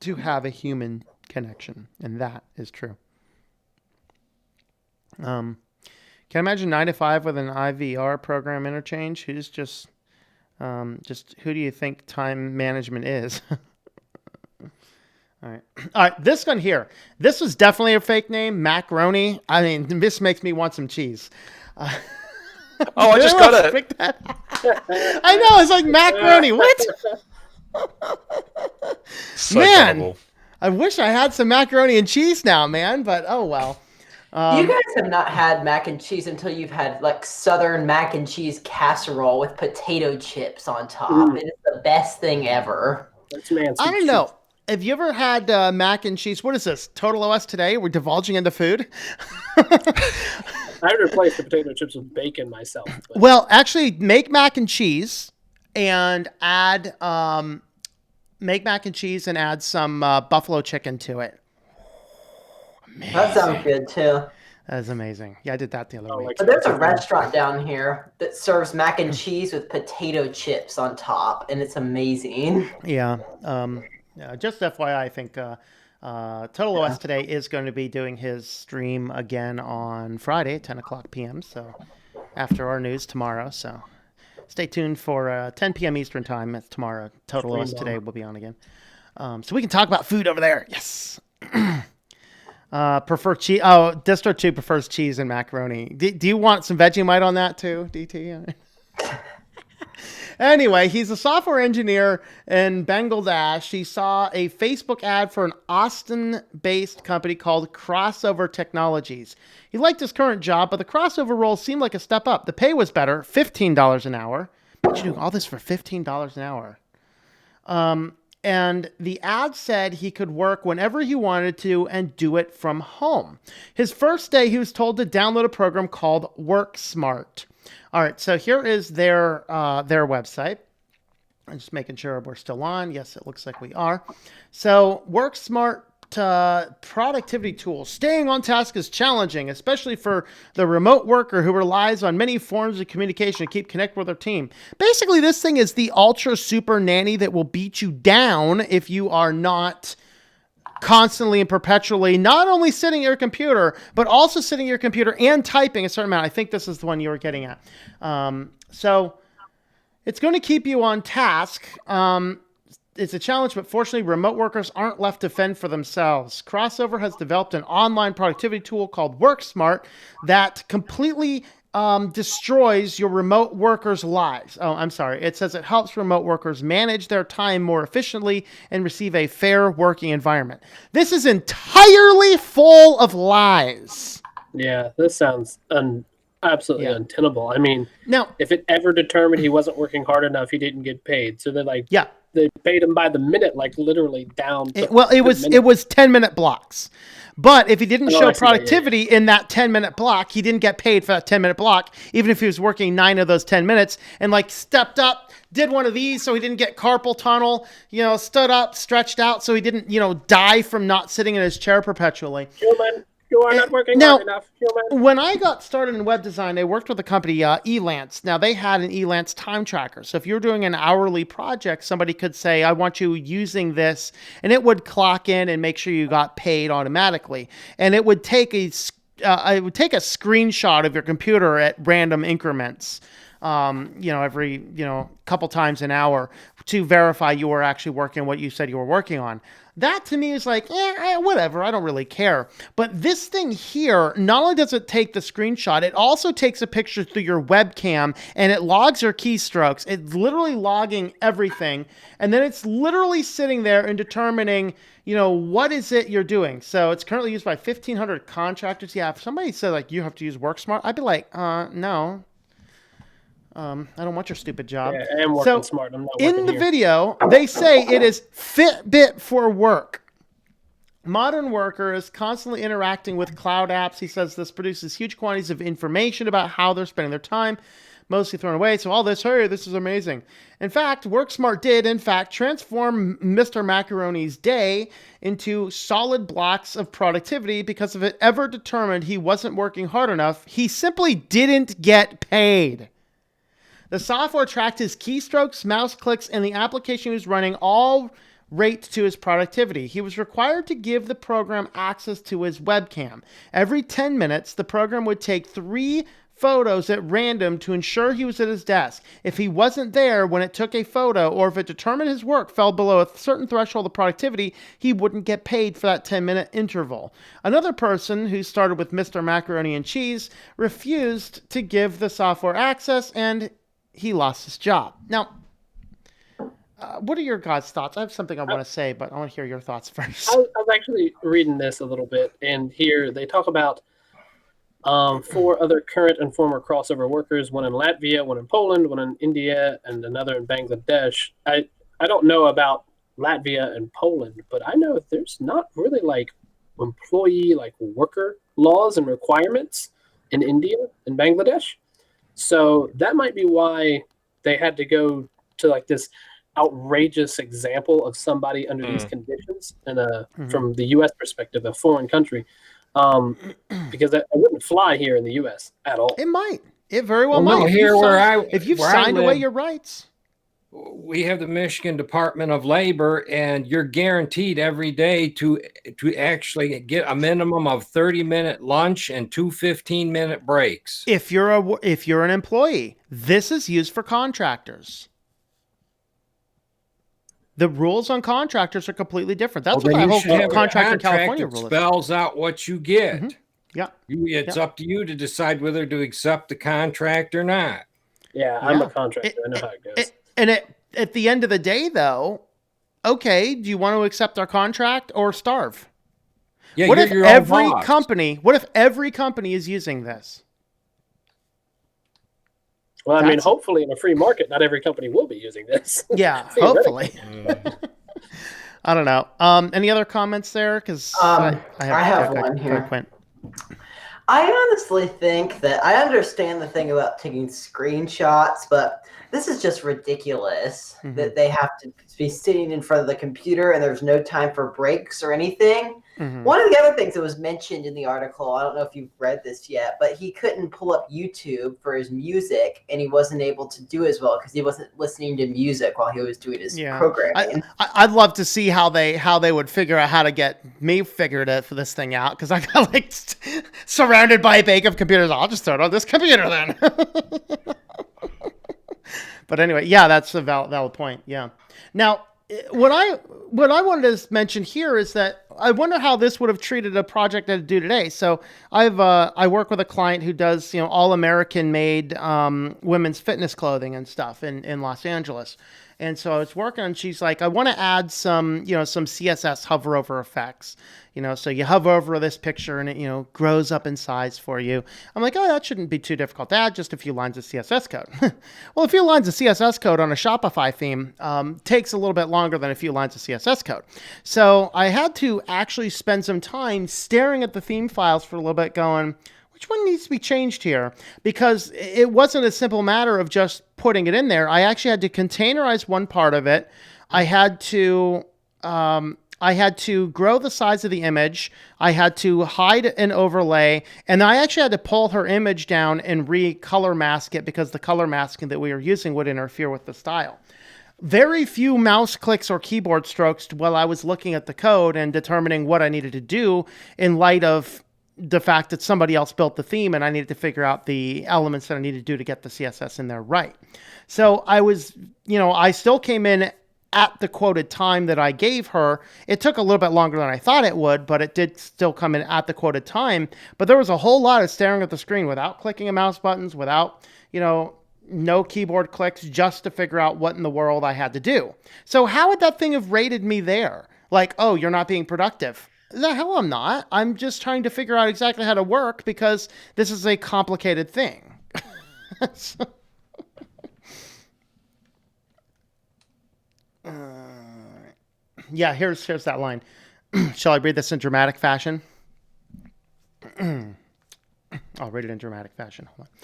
to have a human connection. And that is true. Can I imagine 9 to 5 with an IVR program interchange? Who do you think time management is? All right. This one here. This was definitely a fake name, Macaroni. I mean, this makes me want some cheese. Oh, I just got it. I know. It's like macaroni. What? So Man, gullible. I wish I had some macaroni and cheese now, man. But oh well. You guys have not had mac and cheese until you've had like Southern mac and cheese casserole with potato chips on top. It is the best thing ever. That's man's I don't know. Have you ever had mac and cheese? What is this? Total OS today? We're divulging into food? I would replace the potato chips with bacon myself. But. Well, actually, make mac and cheese and add some buffalo chicken to it. Amazing. That sounds good too. That's amazing. Yeah, I did that the other week. But there's a restaurant down here that serves mac and cheese with potato chips on top, and it's amazing. Yeah. Just FYI, I think Total OS today is going to be doing his stream again on Friday at 10 o'clock p.m. So after our news tomorrow. So stay tuned for 10 p.m. Eastern time. That's tomorrow. Total OS today will be on again. So we can talk about food over there. Yes. Prefer cheese. Oh, Distro 2 prefers cheese and macaroni. Do you want some Vegemite on that too, DT? Anyway, he's a software engineer in Bangladesh. He saw a Facebook ad for an Austin-based company called Crossover Technologies. He liked his current job, but the crossover role seemed like a step up. The pay was better, $15 an hour. Imagine doing all this for $15 an hour. And the ad said he could work whenever he wanted to and do it from home. His first day, he was told to download a program called WorkSmart. All right, so here is their website. I'm just making sure we're still on. Yes, it looks like we are. So WorkSmart productivity tools. Staying on task is challenging, especially for the remote worker who relies on many forms of communication to keep connected with their team. Basically, this thing is the ultra super nanny that will beat you down if you are not constantly and perpetually not only sitting at your computer, but also sitting at your computer and typing a certain amount. I think this is the one you were getting at. So it's going to keep you on task. It's a challenge, but fortunately, remote workers aren't left to fend for themselves. Crossover has developed an online productivity tool called WorkSmart that completely destroys your remote workers' lives. Oh, I'm sorry. It says it helps remote workers manage their time more efficiently and receive a fair working environment. This is entirely full of lies. Yeah, this sounds absolutely untenable. I mean, now, if it ever determined he wasn't working hard enough, he didn't get paid. So they're like, they paid him by the minute, like literally down. It was 10-minute blocks. But if he didn't show productivity in that 10-minute block, he didn't get paid for that 10-minute block, even if he was working 9 of those 10 minutes and like stepped up, did one of these so he didn't get carpal tunnel, stood up, stretched out so he didn't, die from not sitting in his chair perpetually. Human. You are not working hard enough, human. When I got started in web design, I worked with a company, Elance. Now, they had an Elance time tracker. So if you're doing an hourly project, somebody could say, I want you using this, and it would clock in and make sure you got paid automatically. And it would take a screenshot of your computer at random increments, every, couple times an hour to verify you were actually working what you said you were working on. That to me is like, whatever. I don't really care. But this thing here, not only does it take the screenshot, it also takes a picture through your webcam and it logs your keystrokes. It's literally logging everything. And then it's literally sitting there and determining, what is it you're doing? So it's currently used by 1,500 contractors. Yeah, if somebody said like, you have to use WorkSmart, I'd be like, no. I don't want your stupid job. Yeah, I am working smart. I'm not working in the here. video, they say it is Fitbit for work. Modern workers constantly interacting with cloud apps. He says this produces huge quantities of information about how they're spending their time, mostly thrown away. So all this, hey, this is amazing. In fact, WorkSmart did, transform Mr. Macaroni's day into solid blocks of productivity because if it ever determined he wasn't working hard enough, he simply didn't get paid. The software tracked his keystrokes, mouse clicks, and the application he was running all rate to his productivity. He was required to give the program access to his webcam. Every 10 minutes, the program would take 3 photos at random to ensure he was at his desk. If he wasn't there when it took a photo, or if it determined his work fell below a certain threshold of productivity, he wouldn't get paid for that 10-minute interval. Another person, who started with Mr. Macaroni and Cheese, refused to give the software access, and he lost his job. Now, what are your guys' thoughts? I have something I want to say, but I want to hear your thoughts first. I was actually reading this a little bit, and here they talk about 4 other current and former crossover workers, one in Latvia, one in Poland, one in India, and another in Bangladesh. I don't know about Latvia and Poland, but I know there's not really like employee like worker laws and requirements in India and Bangladesh. So that might be why they had to go to like this outrageous example of somebody under these conditions in from the U.S. perspective, a foreign country. Because that wouldn't fly here in the U.S. at all. It might. It very well Well, no, might. If you've where I signed away live, your rights. we have the Michigan Department of Labor, and you're guaranteed every day to actually get a minimum of 30-minute lunch and 2 15-minute breaks. If you're an employee, this is used for contractors. The rules on contractors are completely different. That's what the whole contract in California rule is. Spells out what you get. Mm-hmm. Yeah. It's up to you to decide whether to accept the contract or not. Yeah, I'm a contractor. I know how it goes. At the end of the day, though, okay, do you want to accept our contract or starve? Yeah, what if your every own boss. What if every company is using this? Well, I mean, hopefully in a free market, not every company will be using this. Yeah, hopefully. I don't know. Any other comments there? Because I have one here. Quint. I honestly think that I understand the thing about taking screenshots, but this is just ridiculous that they have to be sitting in front of the computer and there's no time for breaks or anything. One of the other things that was mentioned in the article, I don't know if you've read this yet, but he couldn't pull up YouTube for his music, and he wasn't able to do as well because he wasn't listening to music while he was doing his programming. I'd love to see how they would figure out how to get me figured out for this thing out, because I got like surrounded by a bank of computers. I'll just throw it on this computer then. But anyway, yeah, that's a valid point. Yeah. Now, what I wanted to mention here is that I wonder how this would have treated a project I'd do today. So I work with a client who does all American made women's fitness clothing and stuff in Los Angeles. And so I was working, and she's like, I want to add some CSS hover over effects. So you hover over this picture and it, grows up in size for you. I'm like, oh, that shouldn't be too difficult to add, just a few lines of CSS code. Well, a few lines of CSS code on a Shopify theme takes a little bit longer than a few lines of CSS code. So I had to actually spend some time staring at the theme files for a little bit going, which one needs to be changed here? Because it wasn't a simple matter of just putting it in there. I actually had to containerize one part of it. I had to grow the size of the image. I had to hide an overlay, and I actually had to pull her image down and re-color mask it because the color masking that we were using would interfere with the style. Very few mouse clicks or keyboard strokes while I was looking at the code and determining what I needed to do in light of the fact that somebody else built the theme and I needed to figure out the elements that I needed to do to get the CSS in there right. So I was, I still came in at the quoted time that I gave her. It took a little bit longer than I thought it would, but it did still come in at the quoted time. But there was a whole lot of staring at the screen without clicking a mouse buttons, without, no keyboard clicks, just to figure out what in the world I had to do. So how would that thing have rated me there? Like, oh, you're not being productive. The hell I'm not. I'm just trying to figure out exactly how to work because this is a complicated thing. Yeah, here's that line. Shall I read this in dramatic fashion? I'll read it in dramatic fashion. Hold on.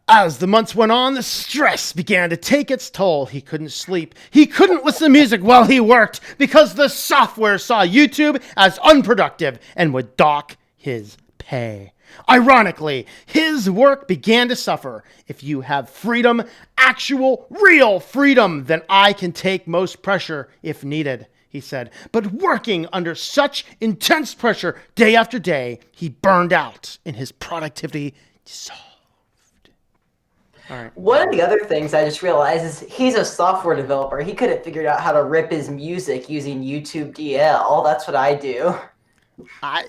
As the months went on, the stress began to take its toll. He couldn't sleep. He couldn't listen to music while he worked because the software saw YouTube as unproductive and would dock his pay. Ironically, his work began to suffer. If you have freedom, actual, real freedom, then I can take most pressure if needed, he said. But working under such intense pressure day after day, he burned out and his productivity dissolved. All right. One of the other things I just realized is he's a software developer. He could have figured out how to rip his music using YouTube DL. That's what I do.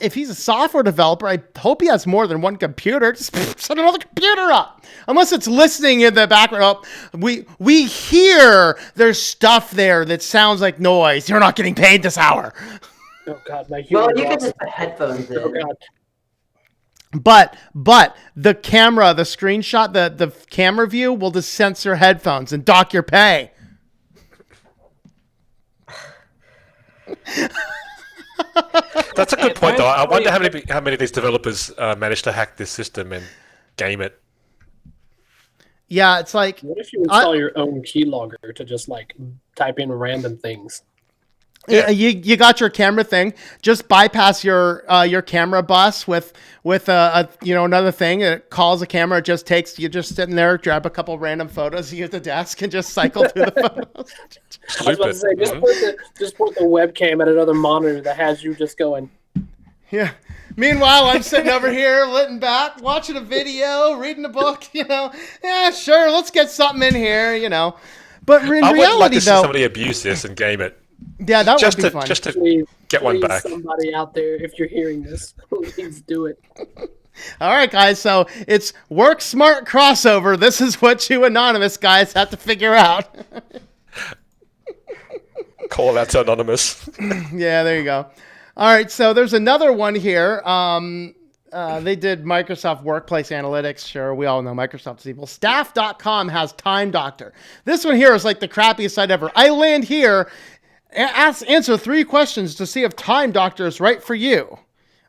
If he's a software developer, I hope he has more than one computer. Just set another computer up. Unless it's listening in the background. Oh, we hear there's stuff there that sounds like noise. You're not getting paid this hour. Oh God, my Well, human you could loss. just put headphones in. Oh God. But the camera, the screenshot, the camera view will just censor headphones and dock your pay. That's a good point, though. I wonder how many of these developers manage to hack this system and game it. Yeah, it's like What if you install your own keylogger to just like type in random things? Yeah. You got your camera thing. Just bypass your camera bus with another thing. It calls a camera. It just takes you just sitting there, grab a couple random photos you at the desk, and just cycle through the photos. I was about to say, just put the webcam at another monitor that has you just going. Yeah. Meanwhile, I'm sitting over here, lit back, watching a video, reading a book. Yeah, sure. Let's get something in here. But in I would reality, like to see though, somebody abuse this and game it. Yeah, that would be fun. Just to Please, get one please, back. somebody out there, if you're hearing this, please do it. All right, guys. So it's WorkSmart crossover. This is what you anonymous guys have to figure out. Call out to Anonymous. Yeah, there you go. All right, so there's another one here. They did Microsoft Workplace Analytics. Sure, we all know Microsoft's evil. Staff.com has Time Doctor. This one here is like the crappiest site ever. I land here, answer 3 questions to see if Time Doctor is right for you.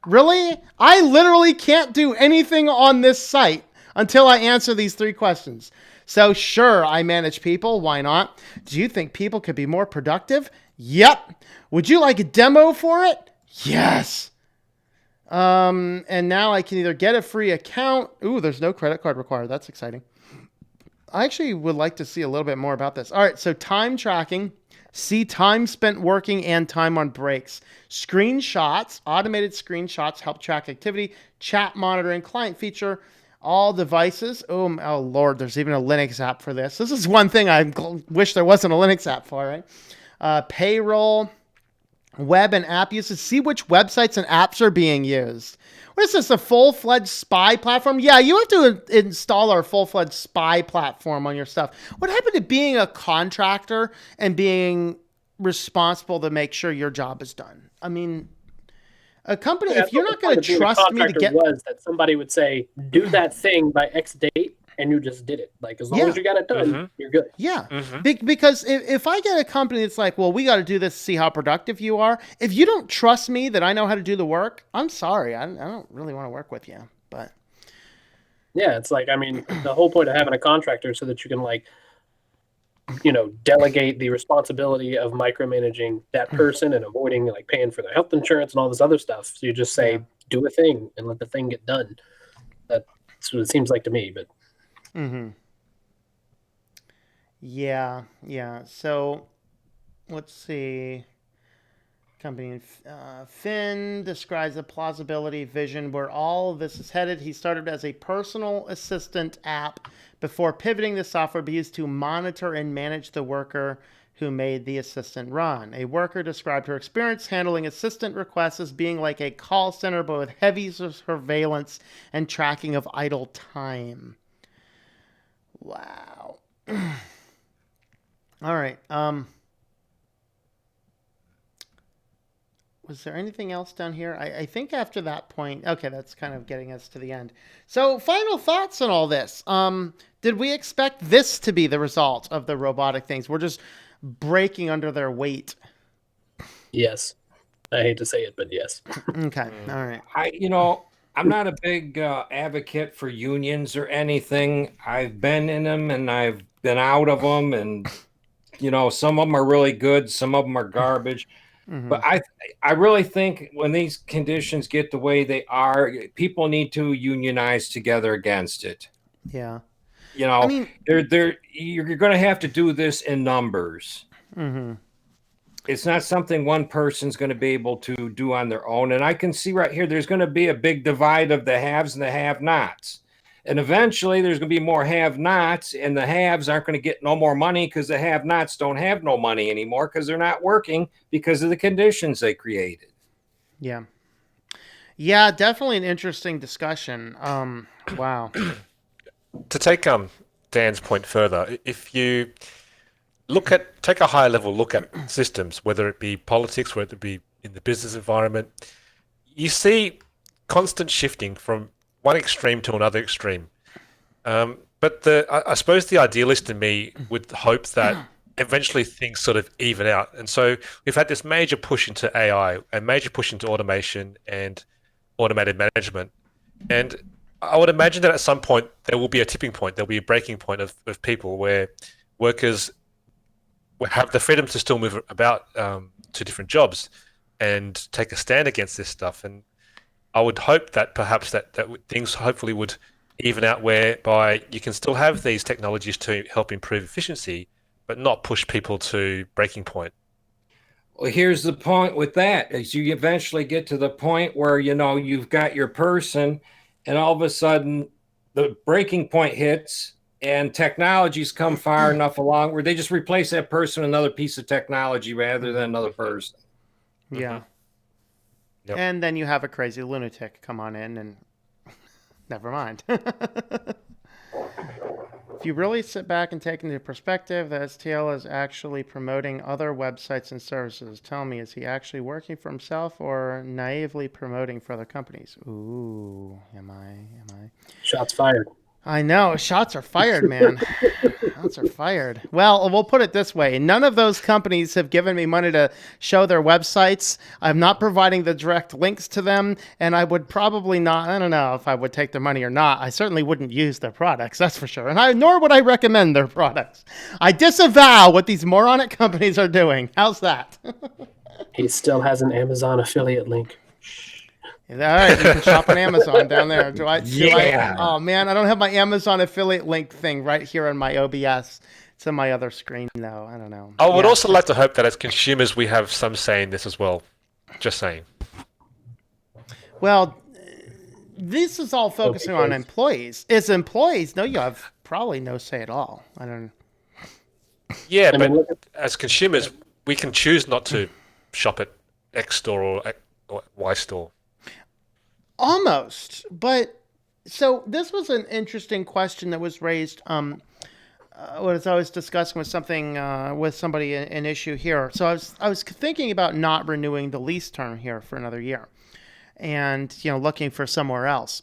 Really? I literally can't do anything on this site until I answer these 3 questions. So sure, I manage people. Why not? Do you think people could be more productive? Yep. Would you like a demo for it? Yes. And now I can either get a free account. Ooh, there's no credit card required. That's exciting. I actually would like to see a little bit more about this. All right, so time tracking. See time spent working and time on breaks. Screenshots, automated screenshots help track activity. Chat monitoring, client feature, all devices. Oh Lord, there's even a Linux app for this. This is one thing I wish there wasn't a Linux app for, right? Payroll, web and app usage. See which websites and apps are being used. What is this, a full-fledged spy platform? Yeah, you have to install our full-fledged spy platform on your stuff. What happened to being a contractor and being responsible to make sure your job is done? I mean, a company, if you're not going to trust me to get... was that somebody would say, do that thing by X date, and you just did it. Like, as long as you got it done, you're good. Yeah, because if I get a company that's like, well, we got to do this to see how productive you are. If you don't trust me that I know how to do the work, I'm sorry. I don't really want to work with you. But yeah, it's like, I mean, the whole point of having a contractor is so that you can, like, delegate the responsibility of micromanaging that person and avoiding, like, paying for their health insurance and all this other stuff. So you just say, do a thing and let the thing get done. That's what it seems like to me, but... Yeah. So let's see. Company Finn describes a plausibility vision where all of this is headed. He started as a personal assistant app before pivoting the software to be used to monitor and manage the worker who made the assistant run. A worker described her experience handling assistant requests as being like a call center, but with heavy surveillance and tracking of idle time. Wow. All right. Was there anything else down here? I think after that point, okay, that's kind of getting us to the end. So final thoughts on all this. Did we expect this to be the result of the robotic things? We're just breaking under their weight. Yes. I hate to say it, but yes. Okay. All right. I'm not a big advocate for unions or anything. I've been in them and I've been out of them, and some of them are really good, some of them are garbage. But I really think when these conditions get the way they are, people need to unionize together against it. Yeah. You know, I mean, you're going to have to do this in numbers. It's not something one person's going to be able to do on their own. And I can see right here, there's going to be a big divide of the haves and the have-nots. And eventually there's going to be more have-nots, and the haves aren't going to get no more money because the have-nots don't have no money anymore because they're not working because of the conditions they created. yeah. Yeah, definitely an interesting discussion. Wow. To take Dan's point further, if you take a high level look at systems, whether it be politics, whether it be in the business environment, you see constant shifting from one extreme to another extreme. But I suppose the idealist in me would hope that eventually things sort of even out. And so we've had this major push into AI, a major push into automation and automated management. And I would imagine that at some point there will be a tipping point, there'll be a breaking point of people where workers will have the freedom to still move about to different jobs and take a stand against this stuff. And I would hope that perhaps that things hopefully would even out, whereby you can still have these technologies to help improve efficiency, but not push people to breaking point. Well, here's the point with that, is you eventually get to the point where, you've got your person, and all of a sudden the breaking point hits and technologies come far enough along where they just replace that person with another piece of technology rather than another person. Yeah. Yep. And then you have a crazy lunatic come on in and never mind. If you really sit back and take into perspective that STL is actually promoting other websites and services, tell me, is he actually working for himself or naively promoting for other companies? Ooh, am I? Shots fired. I know. Shots are fired, man. Shots are fired. Well, we'll put it this way. None of those companies have given me money to show their websites. I'm not providing the direct links to them, and I would probably not, I don't know if I would take their money or not. I certainly wouldn't use their products, that's for sure. And nor would I recommend their products. I disavow what these moronic companies are doing. How's that? He still has an Amazon affiliate link. All right, you can shop on Amazon down there. Oh man, I don't have my Amazon affiliate link thing right here on my OBS. It's on my other screen though. I don't know. I would also like to hope that as consumers we have some say in this as well. Just saying. Well, this is all focusing on employees. As employees, no, you have probably no say at all. I don't. Yeah, but as consumers, we can choose not to shop at X store or Y store. Almost, but so this was an interesting question that was raised. As I was discussing with somebody an issue here. So I was thinking about not renewing the lease term here for another year, and looking for somewhere else.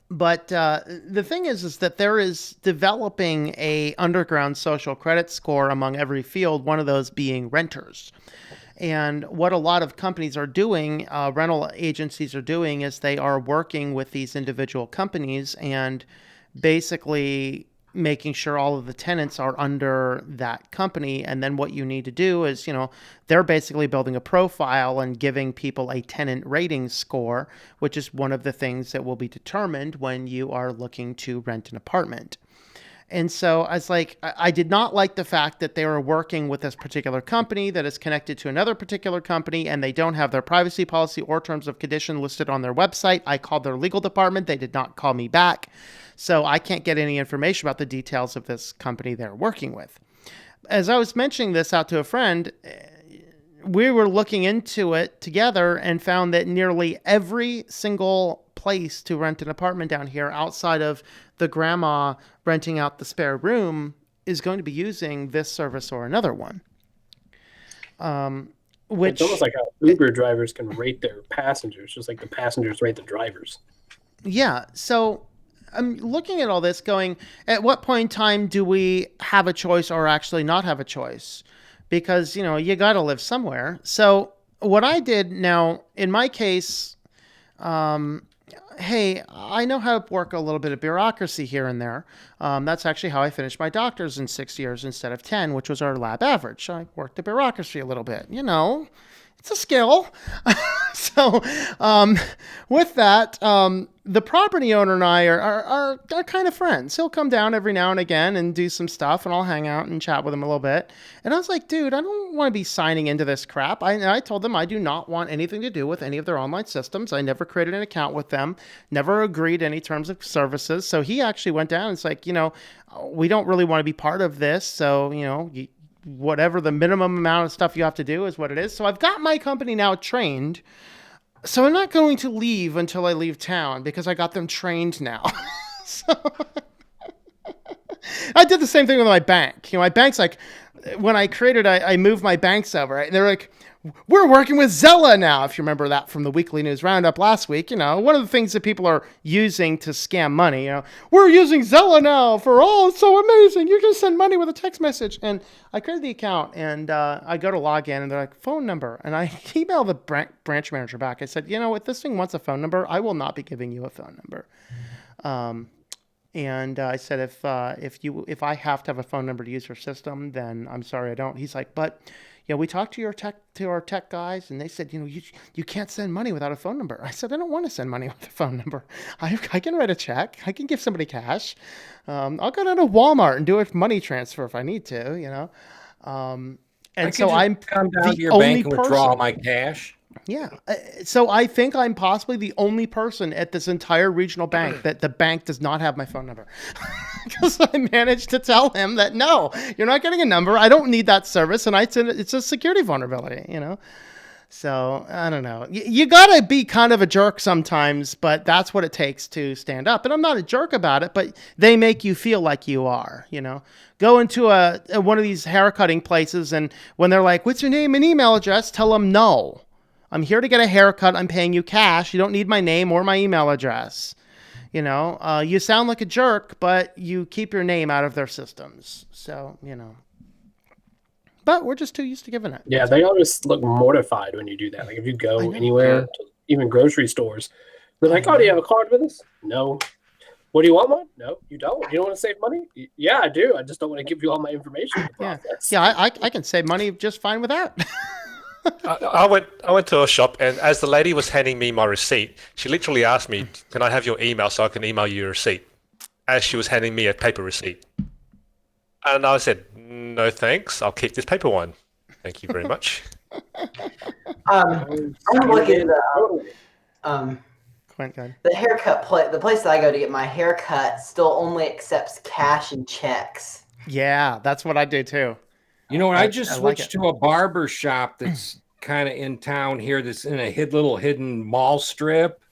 But the thing is that there is developing a underground social credit score among every field. One of those being renters. And what a lot of companies are doing, rental agencies are doing, is they are working with these individual companies and basically making sure all of the tenants are under that company. And then what you need to do is, they're basically building a profile and giving people a tenant rating score, which is one of the things that will be determined when you are looking to rent an apartment. And so I was like, I did not like the fact that they were working with this particular company that is connected to another particular company, and they don't have their privacy policy or terms of condition listed on their website. I called their legal department. They did not call me back. So I can't get any information about the details of this company they're working with. As I was mentioning this out to a friend, we were looking into it together and found that nearly every single place to rent an apartment down here outside of the grandma renting out the spare room is going to be using this service or another one. Which it's almost like how Uber drivers can rate their passengers, just like the passengers rate the drivers. Yeah. So I'm looking at all this going, at what point in time do we have a choice or actually not have a choice? Because, you got to live somewhere. So what I did now, in my case, hey, I know how to work a little bit of bureaucracy here and there. That's actually how I finished my doctor's in 6 years instead of 10, which was our lab average. I worked the bureaucracy a little bit. It's a skill. So, with that, the property owner and I are kind of friends. He'll come down every now and again and do some stuff, and I'll hang out and chat with him a little bit. And I was like, dude, I don't want to be signing into this crap. I told them I do not want anything to do with any of their online systems. I never created an account with them, never agreed to any terms of services. So he actually went down and it's like, we don't really want to be part of this. So, whatever the minimum amount of stuff you have to do is what it is. So I've got my company now trained. So I'm not going to leave until I leave town because I got them trained now. So I did the same thing with my bank. My bank's like, when I created, I moved my banks over, right? And they're like, we're working with Zella now. If you remember that from the Weekly News Roundup last week, one of the things that people are using to scam money, we're using Zella now for, it's so amazing. You can send money with a text message. And I created the account and I go to log in and they're like, phone number. And I email the branch manager back. I said, if this thing wants a phone number, I will not be giving you a phone number. And I said, if I have to have a phone number to use your system, then I'm sorry, I don't. He's like, but we talked to our tech guys, and they said, you can't send money without a phone number. I said, I don't want to send money with a phone number. I can write a check. I can give somebody cash. I'll go down to Walmart and do a money transfer if I need to. And so I'm come down to the your only bank and withdraw person. my cash. Yeah. So I think I'm possibly the only person at this entire regional bank that the bank does not have my phone number. Because I managed to tell him that, no, you're not getting a number. I don't need that service. And it's a security vulnerability, So I don't know. You got to be kind of a jerk sometimes, but that's what it takes to stand up. And I'm not a jerk about it, but they make you feel like you are, Go into one of these haircutting places, and when they're like, what's your name and email address? Tell them no. I'm here to get a haircut. I'm paying you cash. You don't need my name or my email address. You sound like a jerk, but you keep your name out of their systems. So, but we're just too used to giving it. Yeah, they always look mortified when you do that. Like if you go anywhere, to even grocery stores, they're like, "Oh, do you have a card with us?" No. What do you want one? No, you don't. You don't want to save money? Yeah, I do. I just don't want to give you all my information. Yeah, I can save money just fine with that. I went to a shop, and as the lady was handing me my receipt, she literally asked me, "Can I have your email so I can email you a receipt?" As she was handing me a paper receipt. And I said, "No thanks, I'll keep this paper one. Thank you very much." I'm looking at the haircut the place that I go to get my haircut still only accepts cash and checks. Yeah, that's what I do too. I just switched to a barber shop that's kind of in town here, that's in a little hidden mall strip.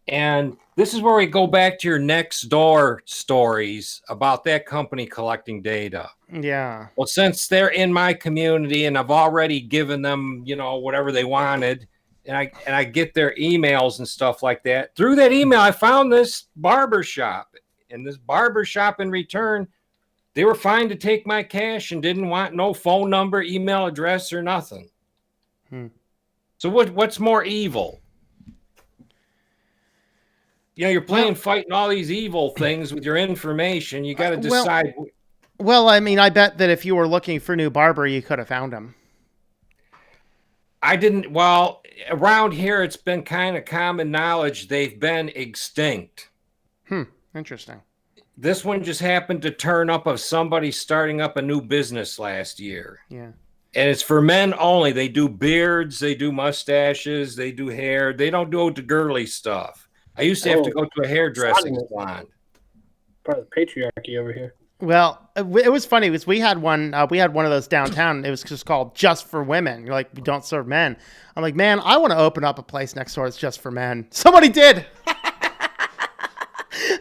And this is where we go back to your next door stories about that company collecting data. Yeah. Well, since they're in my community and I've already given them, whatever they wanted, and I get their emails and stuff like that. Through that email, I found this barber shop, and this barber shop in return, they were fine to take my cash and didn't want no phone number, email address, or nothing. So what's more evil? You're fighting all these evil things with your information. You got to decide. Well, I mean, I bet that if you were looking for a new barber, you could have found him. I didn't. Well, around here, it's been kind of common knowledge they've been extinct. Interesting. This one just happened to turn up of somebody starting up a new business last year. Yeah. And it's for men only. They do beards, they do mustaches, they do hair. They don't do the girly stuff. I used to have to go to a hairdressing salon. Part of the patriarchy over here. Well, it was funny because we had one of those downtown. It was just called Just for Women. You're like, we don't serve men. I'm like, man, I want to open up a place next door that's just for men. Somebody did.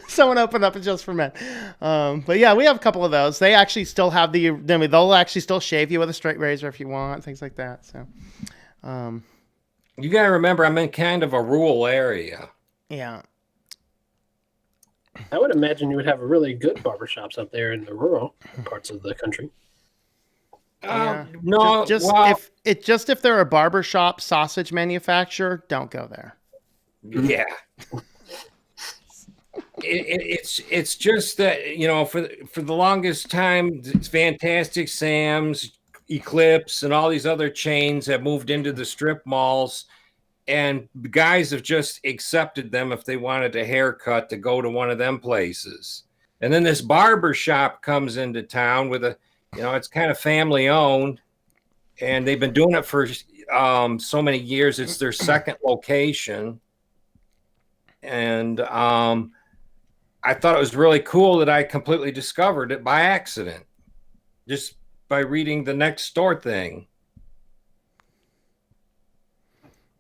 Someone opened up it just for men. But yeah, we have a couple of those. They actually still have they'll actually still shave you with a straight razor if you want, things like that. So, you got to remember, I'm in kind of a rural area. Yeah. I would imagine you would have really good barbershops up there in the rural parts of the country. No, if they're a barbershop sausage manufacturer, don't go there. Yeah. It's just that, you know, for the longest time, it's Fantastic Sam's, Eclipse, and all these other chains have moved into the strip malls, and guys have just accepted them if they wanted a haircut to go to one of them places. And then this barber shop comes into town with a, you know, it's kind of family owned, and they've been doing it for so many years. It's their second location, and I thought it was really cool that I completely discovered it by accident, just by reading the next door thing.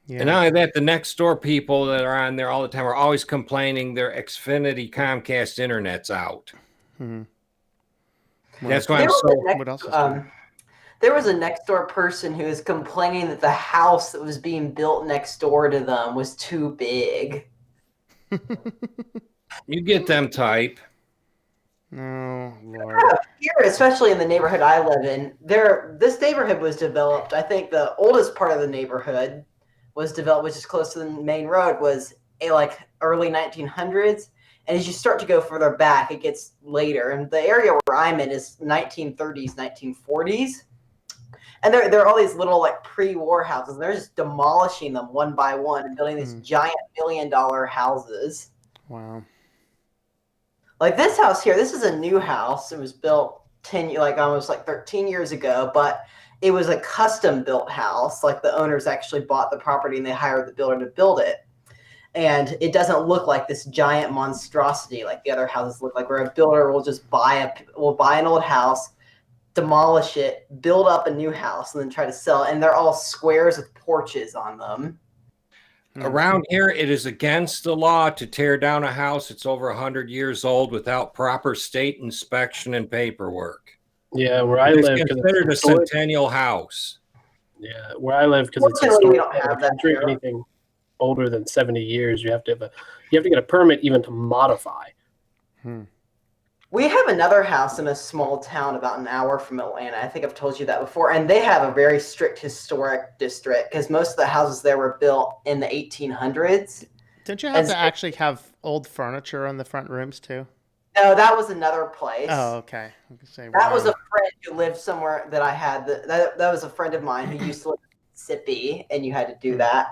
Yeah. And not only that, the next door people that are on there all the time are always complaining their Xfinity Comcast internet's out. Mm-hmm. That's why I'm so. What else is there was a next door person who was complaining that the house that was being built next door to them was too big. You get them type. Oh, Lord. Here, especially in the neighborhood I live in, this neighborhood was developed. I think the oldest part of the neighborhood was developed, which is close to the main road, was like early 1900s. And as you start to go further back, it gets later. And the area where I'm in is 1930s, 1940s. And there are all these little like pre-war houses. They're just demolishing them one by one and building these giant $1 million houses. Wow. Like this house here, this is a new house. It was built almost 13 years ago, but it was a custom built house. Like the owners actually bought the property and they hired the builder to build it. And it doesn't look like this giant monstrosity like the other houses look like, where a builder will just buy an old house, demolish it, build up a new house, and then try to sell it. And they're all squares with porches on them. Around here, it is against the law to tear down a house that's over 100 years old without proper state inspection and paperwork. Yeah, where I It's live, considered a centennial house. Yeah, where I live, because it's Fortunately, we historic. don't have that here. Anything older than 70 years, you have to get a permit even to modify. We have another house in a small town about an hour from Atlanta. I think I've told you that before. And they have a very strict historic district because most of the houses there were built in the 1800s. Didn't you have to actually have old furniture on the front rooms too? No, that was another place. Oh, okay. I could say, That was wow. a friend who lived somewhere that I had. That was a friend of mine who used to live in Mississippi, and you had to do that.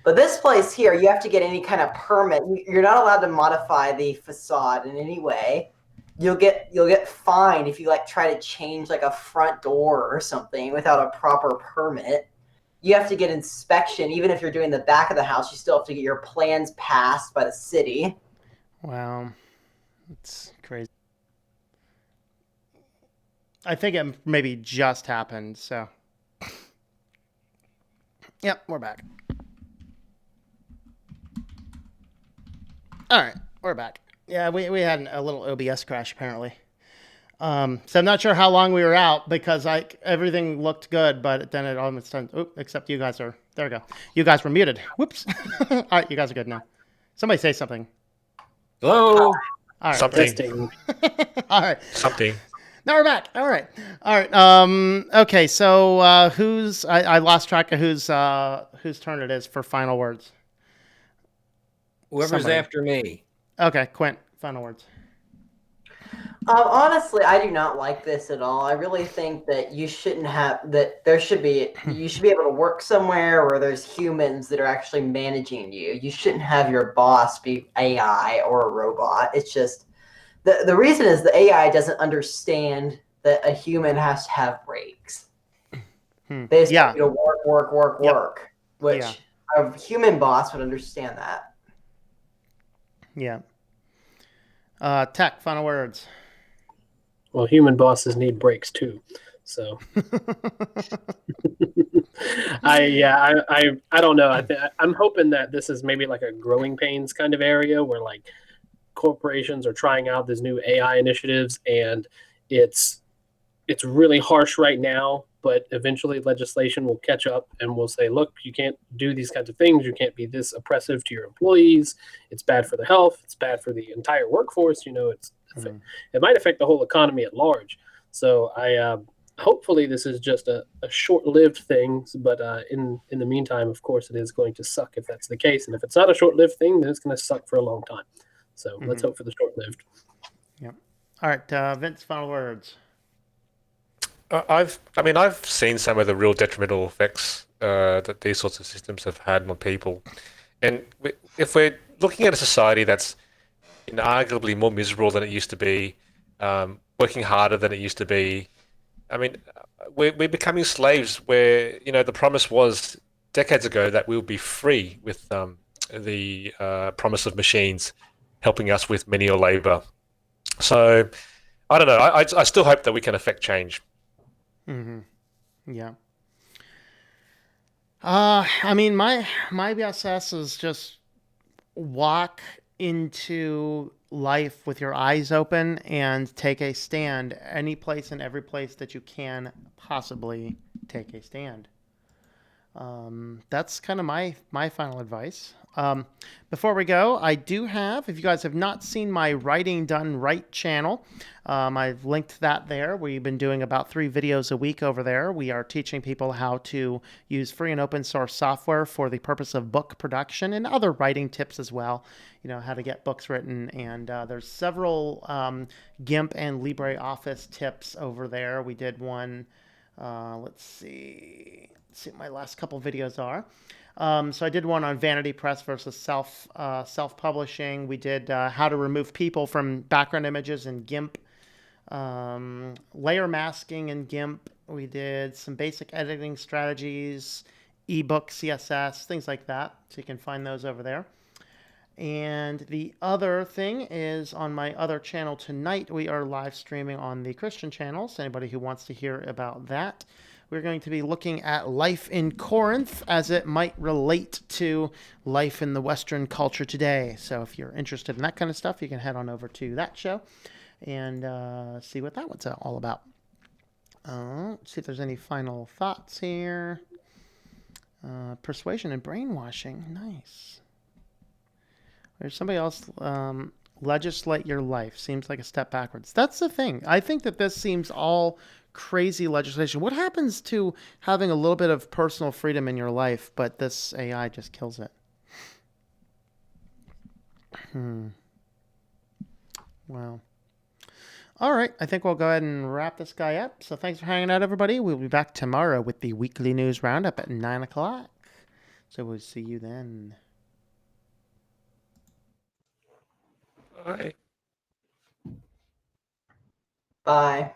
But this place here, you have to get any kind of permit. You're not allowed to modify the facade in any way. You'll get fined if you try to change a front door or something without a proper permit. You have to get inspection. Even if you're doing the back of the house, you still have to get your plans passed by the city. Wow. It's crazy. I think it maybe just happened, so. Yep, we're back. All right, we're back. Yeah, we had a little OBS crash apparently. So I'm not sure how long we were out because everything looked good, but then it almost turned. Except you guys are there. We go. You guys were muted. Whoops. All right, you guys are good now. Somebody say something. Hello. All right. Something. All right. Something. Now we're back. All right. All right. Okay. So I lost track of whose turn it is for final words. Whoever's Somebody. after me. Okay, Quint. Final words. Honestly, I do not like this at all. I really think that you shouldn't have that. You should be able to work somewhere where there's humans that are actually managing you. You shouldn't have your boss be AI or a robot. It's just the reason is the AI doesn't understand that a human has to have breaks. They just want you to work, which a human boss would understand that. Yeah. Tech, final words. Well, human bosses need breaks too. So I don't know. I'm hoping that this is maybe like a growing pains kind of area where corporations are trying out these new AI initiatives, and it's really harsh right now, but eventually legislation will catch up and will say, look, you can't do these kinds of things. You can't be this oppressive to your employees. It's bad for their health. It's bad for the entire workforce. It might affect the whole economy at large. So hopefully this is just a short-lived thing, but in the meantime, of course, it is going to suck if that's the case. And if it's not a short-lived thing, then it's going to suck for a long time. So let's hope for the short-lived. Yep. All right, Vince, final words. I've seen some of the real detrimental effects that these sorts of systems have had on people, and if we're looking at a society that's arguably more miserable than it used to be, working harder than it used to be, I mean, we're becoming slaves. Where the promise was decades ago that we'll be free with the promise of machines helping us with menial labor. So I don't know. I still hope that we can affect change. Yeah. I mean, my BSS is just walk into life with your eyes open and take a stand any place and every place that you can possibly take a stand. That's kind of my final advice. Before we go, I do have, if you guys have not seen my Writing Done Right channel, I've linked that there. We've been doing about 3 videos a week over there. We are teaching people how to use free and open source software for the purpose of book production and other writing tips as well. How to get books written. And there's several GIMP and LibreOffice tips over there. We did one, let's see what my last couple videos are. So I did one on vanity press versus self-publishing. We did how to remove people from background images in GIMP, layer masking in GIMP. We did some basic editing strategies, ebook CSS, things like that. So you can find those over there. And the other thing is on my other channel tonight, we are live streaming on the Christian channel. So anybody who wants to hear about that, we're going to be looking at life in Corinth as it might relate to life in the Western culture today. So if you're interested in that kind of stuff, you can head on over to that show and see what that one's all about. See if there's any final thoughts here. Persuasion and brainwashing. Nice. There's somebody else. Legislate your life seems like a step backwards. That's the thing. I think that this seems all crazy legislation. What happens to having a little bit of personal freedom in your life, but this AI just kills it? Well, all right. I think we'll go ahead and wrap this guy up. So thanks for hanging out, everybody. We'll be back tomorrow with the weekly news roundup at 9 o'clock. So we'll see you then. Bye. Bye.